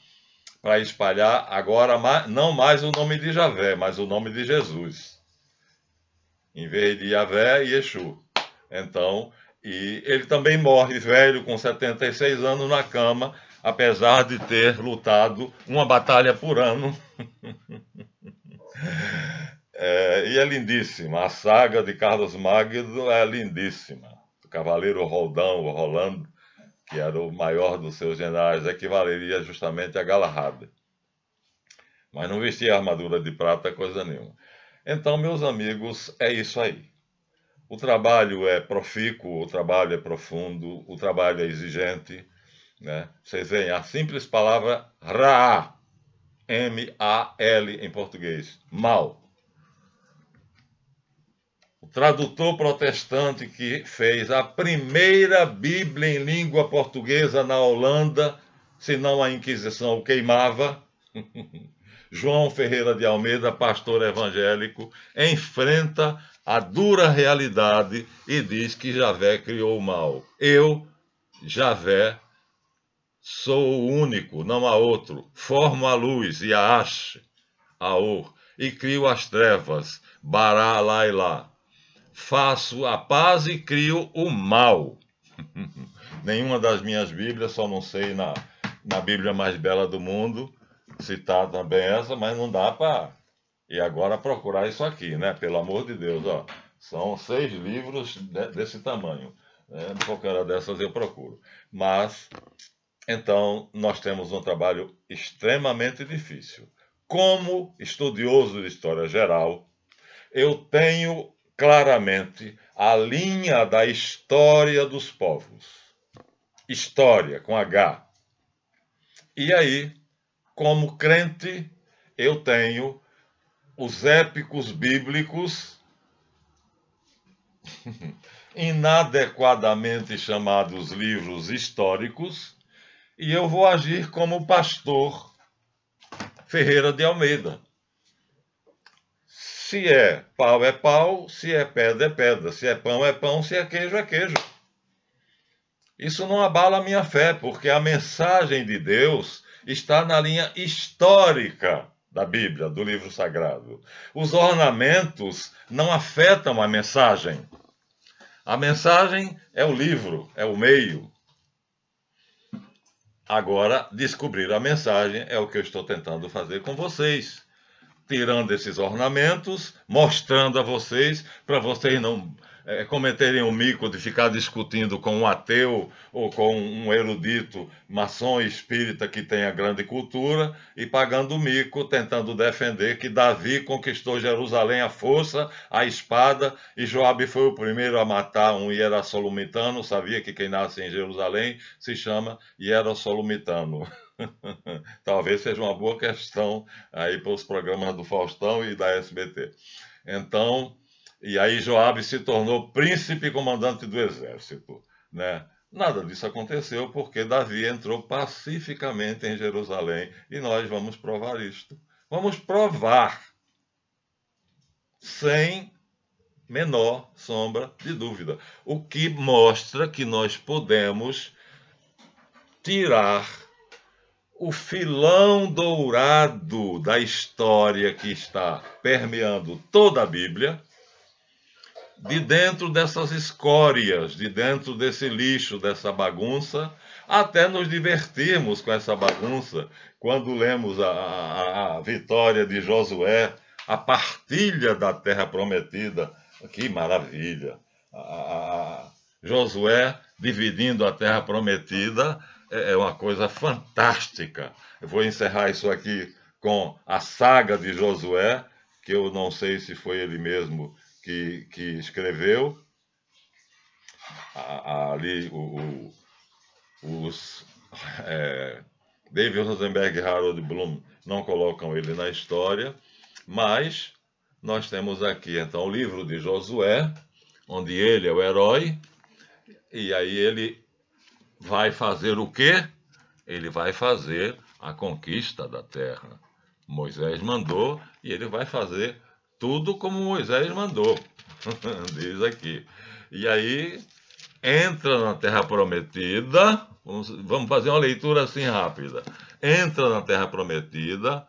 para espalhar agora não mais o nome de Javé, mas o nome de Jesus. Em vez de Javé, Yeshua. Então, e ele também morre velho, com 76 anos na cama, apesar de ter lutado uma batalha por ano. E é lindíssima. A saga de Carlos Magno é lindíssima. O cavaleiro Roldão, o Rolando, que era o maior dos seus generais, equivaleria justamente a Galahad. Mas não vestia armadura de prata, coisa nenhuma. Então, meus amigos, é isso aí. O trabalho é profícuo, o trabalho é profundo, o trabalho é exigente, né? Vocês veem a simples palavra M-A-L em português, mal. tradutor protestante que fez a primeira Bíblia em língua portuguesa na Holanda, se não a Inquisição o queimava, João Ferreira de Almeida, pastor evangélico, enfrenta a dura realidade e diz que Javé criou o mal. Eu, Javé, sou o único, não há outro. Formo a luz, Yaash, Aor, e crio as trevas, Bará, lá e lá. Faço a paz e crio o mal. Nenhuma das minhas Bíblias, só não sei na Bíblia mais bela do mundo, citar também essa, mas não dá para... E agora procurar isso aqui, né? Pelo amor de Deus, ó. São 6 livros desse tamanho. Qualquer hora dessas eu procuro. Mas, então, nós temos um trabalho extremamente difícil. Como estudioso de história geral, eu tenho claramente a linha da história dos povos. História, com H. E aí, como crente, eu tenho os épicos bíblicos, inadequadamente chamados livros históricos, e eu vou agir como pastor Ferreira de Almeida. Se é pau, se é pedra, se é pão, se é queijo. Isso não abala a minha fé, porque a mensagem de Deus está na linha histórica da Bíblia, do livro sagrado. Os ornamentos não afetam a mensagem. A mensagem é o livro, é o meio. Agora, descobrir a mensagem é o que eu estou tentando fazer com vocês. Tirando esses ornamentos, mostrando a vocês, para vocês não cometerem o mico de ficar discutindo com um ateu ou com um erudito maçom espírita que tenha grande cultura e pagando o mico, tentando defender que Davi conquistou Jerusalém à força, à espada, e Joabe foi o primeiro a matar um hierossolomitano. Sabia que quem nasce em Jerusalém se chama hierossolomitano. Talvez seja uma boa questão aí para os programas do Faustão e da SBT. Então, e aí Joabe se tornou príncipe comandante do exército, né? Nada disso aconteceu porque Davi entrou pacificamente em Jerusalém e nós vamos provar isto. Vamos provar, sem menor sombra de dúvida, o que mostra que nós podemos tirar o filão dourado da história que está permeando toda a Bíblia, de dentro dessas escórias, de dentro desse lixo, dessa bagunça, até nos divertirmos com essa bagunça, quando lemos a vitória de Josué, a partilha da terra prometida. Que maravilha! Josué dividindo a terra prometida é uma coisa fantástica. Eu vou encerrar isso aqui com a saga de Josué, que eu não sei se foi ele mesmo que escreveu. Ali os David Rosenberg e Harold Bloom não colocam ele na história, mas nós temos aqui então o livro de Josué, onde ele é o herói, e aí ele vai fazer o quê? Ele vai fazer a conquista da terra. Moisés mandou e ele vai fazer tudo como Moisés mandou, diz aqui. E aí entra na terra prometida, vamos fazer uma leitura assim rápida. Entra na terra prometida,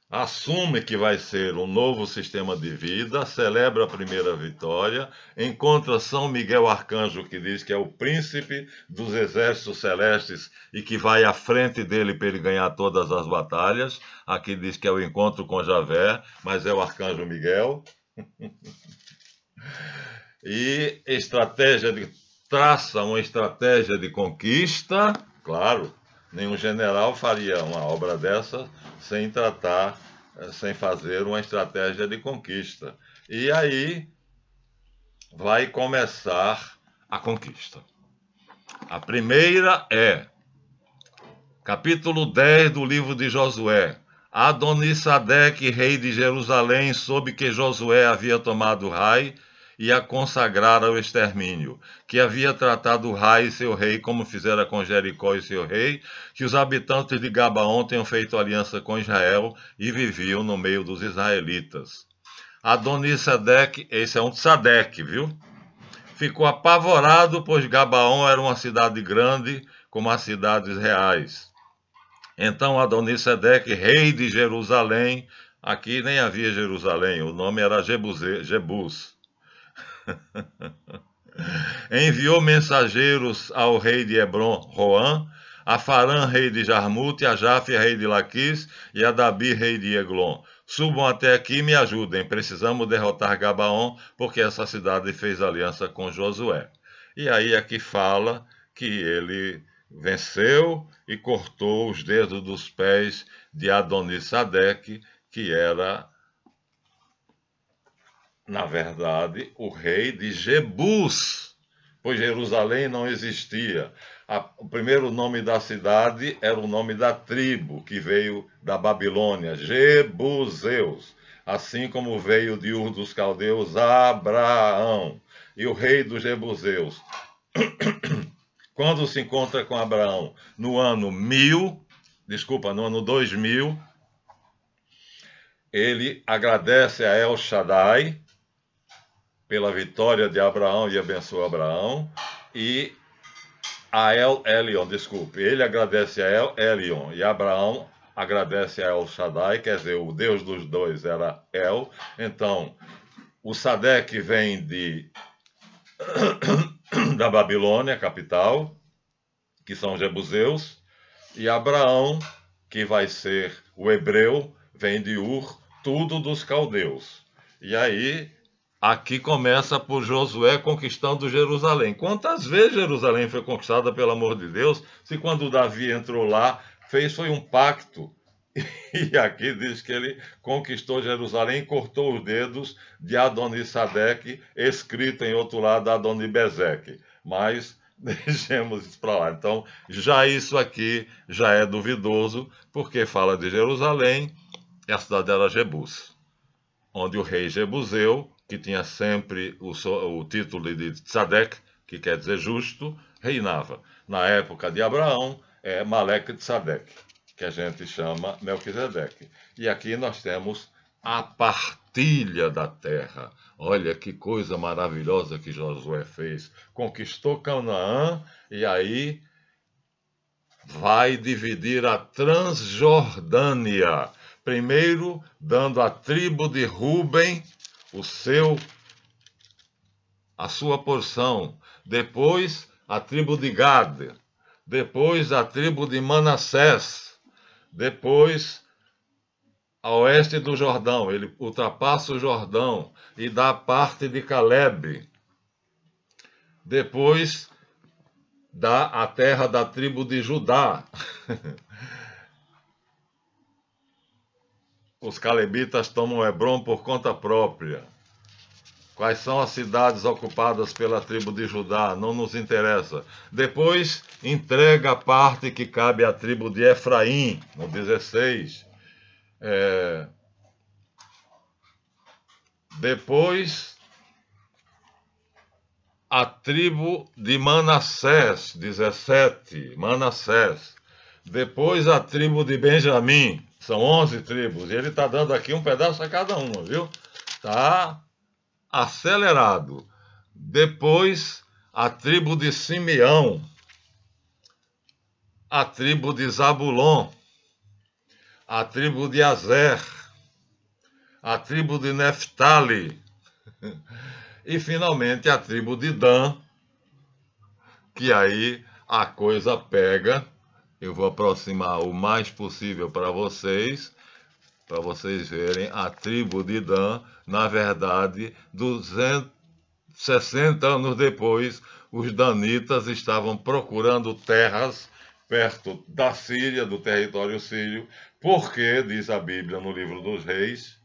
assume que vai ser um novo sistema de vida, celebra a primeira vitória, encontra São Miguel Arcanjo, que diz que é o príncipe dos exércitos celestes e que vai à frente dele para ele ganhar todas as batalhas. Aqui diz que é o encontro com Javé, mas é o Arcanjo Miguel. E traça uma estratégia de conquista, claro. Nenhum general faria uma obra dessa sem fazer uma estratégia de conquista. E aí vai começar a conquista. A primeira é capítulo 10 do livro de Josué, Adonisadeque, rei de Jerusalém, soube que Josué havia tomado Rai e a consagrara ao extermínio, que havia tratado Rai e seu rei como fizera com Jericó e seu rei, que os habitantes de Gabaon tinham feito aliança com Israel e viviam no meio dos israelitas. Adonisadeque, esse é um tsadeque, viu? Ficou apavorado, pois Gabaon era uma cidade grande, como as cidades reais. Então Adonisedeque, rei de Jerusalém, aqui nem havia Jerusalém, o nome era Jebus, enviou mensageiros ao rei de Hebron, Roã, a Farã, rei de Jarmute, a Jafe, rei de Laquis, e a Dabi, rei de Eglon. Subam até aqui e me ajudem, precisamos derrotar Gabaon, porque essa cidade fez aliança com Josué. E aí aqui fala que ele venceu e cortou os dedos dos pés de Adonisadeque, que era, na verdade, o rei de Jebus, pois Jerusalém não existia. O primeiro nome da cidade era o nome da tribo, que veio da Babilônia, Jebuseus, assim como veio de Ur dos Caldeus, Abraão, e o rei dos Jebuseus. Quando se encontra com Abraão? No ano 2000, ele agradece a El Shaddai pela vitória de Abraão e abençoa Abraão, e a El Elyon, ele agradece a El Elyon, e Abraão agradece a El Shaddai, quer dizer, o Deus dos dois era El. Então, o Sadeque vem da Babilônia, capital, que são Jebuseus, e Abraão, que vai ser o hebreu, vem de Ur, tudo dos caldeus. E aí, aqui começa por Josué conquistando Jerusalém. Quantas vezes Jerusalém foi conquistada, pelo amor de Deus, se quando Davi entrou lá, foi um pacto. E aqui diz que ele conquistou Jerusalém e cortou os dedos de Adonisadeque, escrito em outro lado Adonibezeque. Mas deixemos isso para lá. Então, já isso aqui já é duvidoso, porque fala de Jerusalém e a cidade era Jebus, onde o rei Jebuseu, que tinha sempre o título de Tzadek, que quer dizer justo, reinava. Na época de Abraão, é Maleque Tzadek, que a gente chama Melquisedeque. E aqui nós temos a partilha da terra. Olha que coisa maravilhosa que Josué fez. Conquistou Canaã e aí vai dividir a Transjordânia. Primeiro, dando à tribo de Ruben a sua porção. Depois, a tribo de Gad. Depois, a tribo de Manassés. Depois, a oeste do Jordão, ele ultrapassa o Jordão e dá parte de Caleb. Depois, dá a terra da tribo de Judá. Os calebitas tomam Hebrom por conta própria. Quais são as cidades ocupadas pela tribo de Judá? Não nos interessa. Depois, entrega a parte que cabe à tribo de Efraim, no 16. Depois, a tribo de Manassés, 17, Manassés. Depois, a tribo de Benjamim, são 11 tribos. E ele está dando aqui um pedaço a cada uma, viu? Tá acelerado. Depois, a tribo de Simeão, a tribo de Zabulon, a tribo de Azer, a tribo de Neftali e, finalmente, a tribo de Dan, que aí a coisa pega. Eu vou aproximar o mais possível para vocês verem a tribo de Dan. Na verdade, 260 anos depois, os danitas estavam procurando terras perto da Síria, do território sírio, porque, diz a Bíblia no livro dos Reis,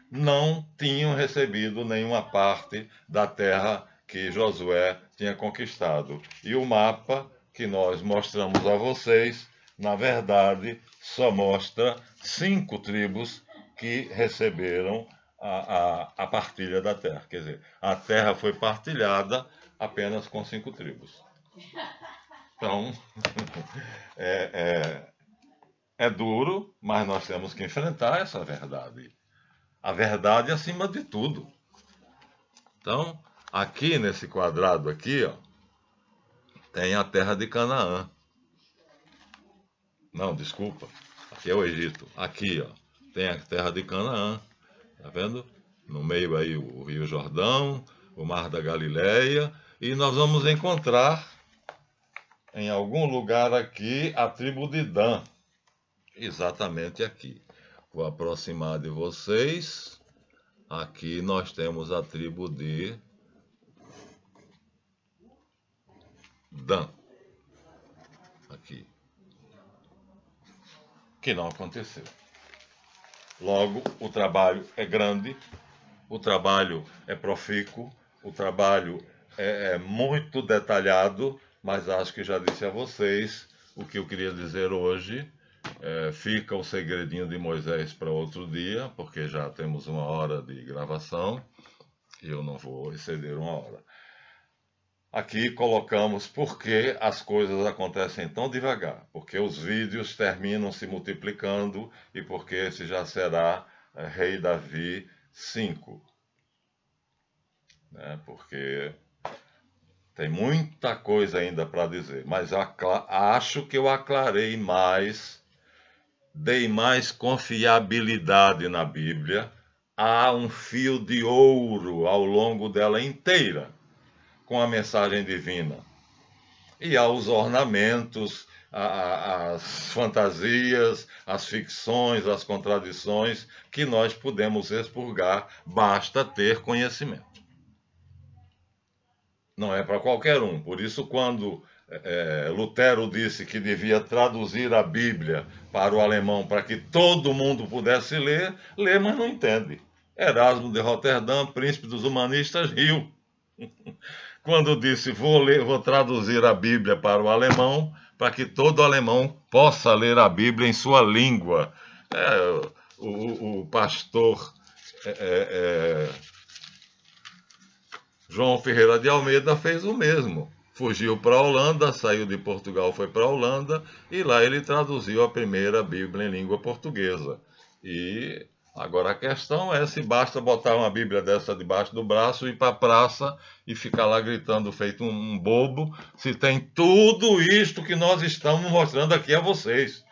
não tinham recebido nenhuma parte da terra que Josué tinha conquistado. E o mapa que nós mostramos a vocês na verdade, só mostra 5 tribos que receberam a partilha da terra. Quer dizer, a terra foi partilhada apenas com 5 tribos. Então, é duro, mas nós temos que enfrentar essa verdade. A verdade acima de tudo. Então, aqui nesse quadrado aqui, ó, tem a terra de Canaã. Não, desculpa. Aqui é o Egito. Aqui, ó, tem a terra de Canaã. Tá vendo? No meio aí o Rio Jordão, o Mar da Galileia. E nós vamos encontrar em algum lugar aqui a tribo de Dan. Exatamente aqui. Vou aproximar de vocês. Aqui nós temos a tribo de Dan. Aqui. Que não aconteceu. Logo, o trabalho é grande, o trabalho é profícuo, o trabalho é muito detalhado, mas acho que já disse a vocês o que eu queria dizer hoje. Fica o segredinho de Moisés para outro dia, porque já temos 1 hora de gravação e eu não vou exceder 1 hora. Aqui colocamos por que as coisas acontecem tão devagar, porque os vídeos terminam se multiplicando e porque esse já será Rei Davi 5. Porque tem muita coisa ainda para dizer, mas acho que eu aclarei mais, dei mais confiabilidade na Bíblia. Há um fio de ouro ao longo dela inteira, com a mensagem divina. E aos ornamentos, as fantasias, as ficções, as contradições que nós podemos expurgar, basta ter conhecimento. Não é para qualquer um. Por isso, quando Lutero disse que devia traduzir a Bíblia para o alemão para que todo mundo pudesse ler, mas não entende. Erasmo de Roterdã, príncipe dos humanistas, riu. Quando disse, vou traduzir a Bíblia para o alemão, para que todo alemão possa ler a Bíblia em sua língua. O pastor João Ferreira de Almeida fez o mesmo. Fugiu para a Holanda, saiu de Portugal, foi para a Holanda, e lá ele traduziu a primeira Bíblia em língua portuguesa. E agora a questão é se basta botar uma Bíblia dessa debaixo do braço, ir para a praça e ficar lá gritando feito um bobo, se tem tudo isto que nós estamos mostrando aqui a vocês.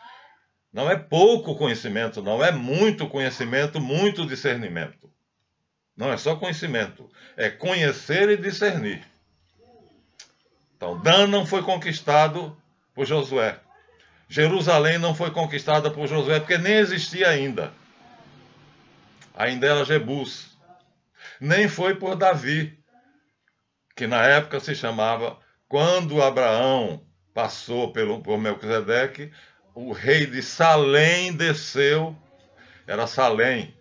Não é pouco conhecimento, não é muito conhecimento, muito discernimento. Não é só conhecimento, é conhecer e discernir. Então, Dan não foi conquistado por Josué. Jerusalém não foi conquistada por Josué, porque nem existia ainda. Ainda era Jebus. Nem foi por Davi, que na época se chamava, quando Abraão passou por Melquisedeque, o rei de Salém desceu, era Salém.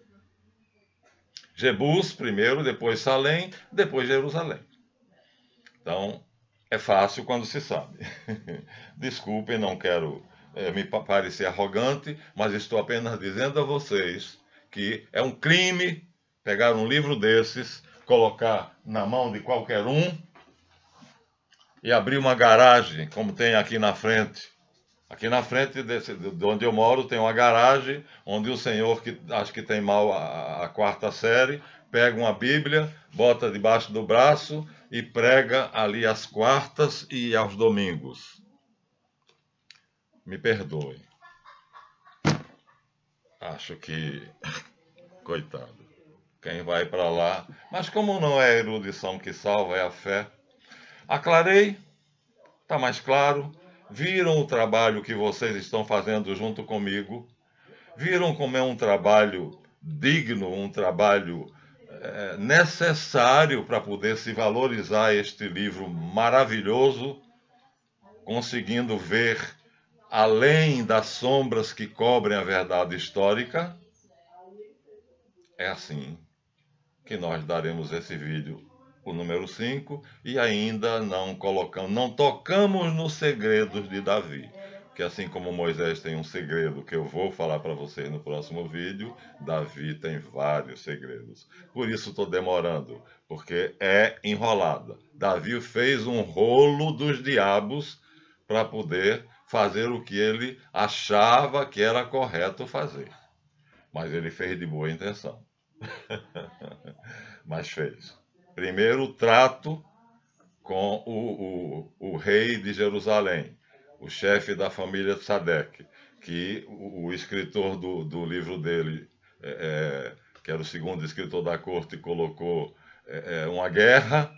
Jebus primeiro, depois Salém, depois Jerusalém. Então, é fácil quando se sabe. Desculpem, não quero me parecer arrogante, mas estou apenas dizendo a vocês que é um crime pegar um livro desses, colocar na mão de qualquer um e abrir uma garagem, como tem aqui na frente. Aqui na frente de onde eu moro tem uma garagem onde o senhor, que acho que tem mal a 4ª série, pega uma Bíblia, bota debaixo do braço e prega ali às quartas e aos domingos. Me perdoe. Acho que... Coitado. Quem vai para lá... Mas como não é a erudição que salva, é a fé. Aclarei? Está mais claro? Viram o trabalho que vocês estão fazendo junto comigo? Viram como é um trabalho digno, um trabalho necessário para poder se valorizar este livro maravilhoso, conseguindo ver além das sombras que cobrem a verdade histórica? É assim que nós daremos esse vídeo, o número 5, e ainda não tocamos nos segredos de Davi, que assim como Moisés tem um segredo que eu vou falar para vocês no próximo vídeo, Davi tem vários segredos. Por isso estou demorando, porque é enrolada. Davi fez um rolo dos diabos para poder fazer o que ele achava que era correto fazer. Mas ele fez de boa intenção. Mas fez. Primeiro, o trato com o rei de Jerusalém, o chefe da família de Sadeque, que o escritor do livro dele, que era o segundo escritor da corte, colocou uma guerra,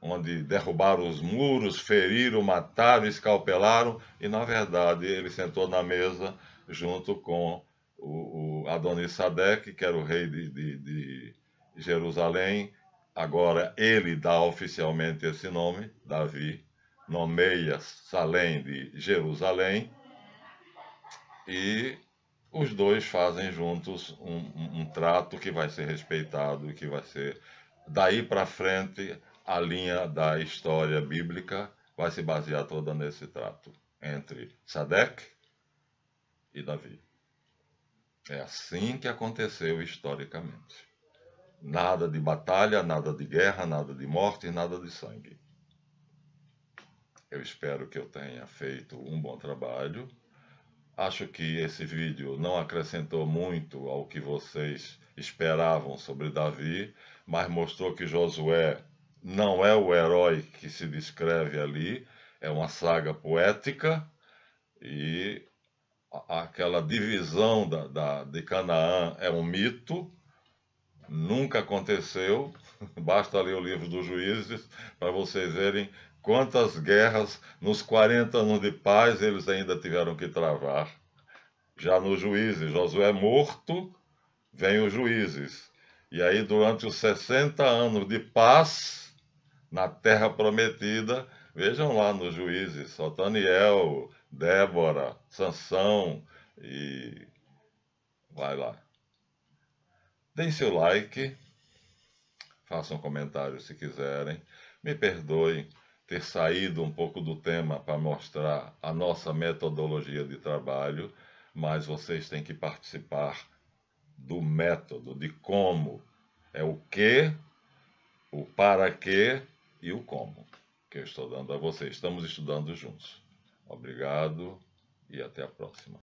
onde derrubaram os muros, feriram, mataram, escalpelaram, e na verdade ele sentou na mesa junto com o Adoni-Sadeque, que era o rei de Jerusalém. Agora ele dá oficialmente esse nome, Davi, nomeia Salém de Jerusalém, e os dois fazem juntos um trato que vai ser respeitado e que vai ser, daí para frente, a linha da história bíblica vai se basear toda nesse trato entre Sadeque e Davi. É assim que aconteceu historicamente. Nada de batalha, nada de guerra, nada de morte, nada de sangue. Eu espero que eu tenha feito um bom trabalho. Acho que esse vídeo não acrescentou muito ao que vocês esperavam sobre Davi, mas mostrou que Josué não é o herói que se descreve ali, é uma saga poética, e aquela divisão de Canaã é um mito, nunca aconteceu. Basta ler o livro dos Juízes para vocês verem quantas guerras nos 40 anos de paz eles ainda tiveram que travar. Já nos Juízes, Josué morto, vem os Juízes. E aí, durante os 60 anos de paz na Terra Prometida, vejam lá nos Juízes, Otaniel, Débora, Sansão, e vai lá. Deem seu like, façam comentários se quiserem, me perdoem ter saído um pouco do tema para mostrar a nossa metodologia de trabalho, mas vocês têm que participar do método, de como. É o que, o para quê e o como, que eu estou dando a vocês. Estamos estudando juntos. Obrigado e até a próxima.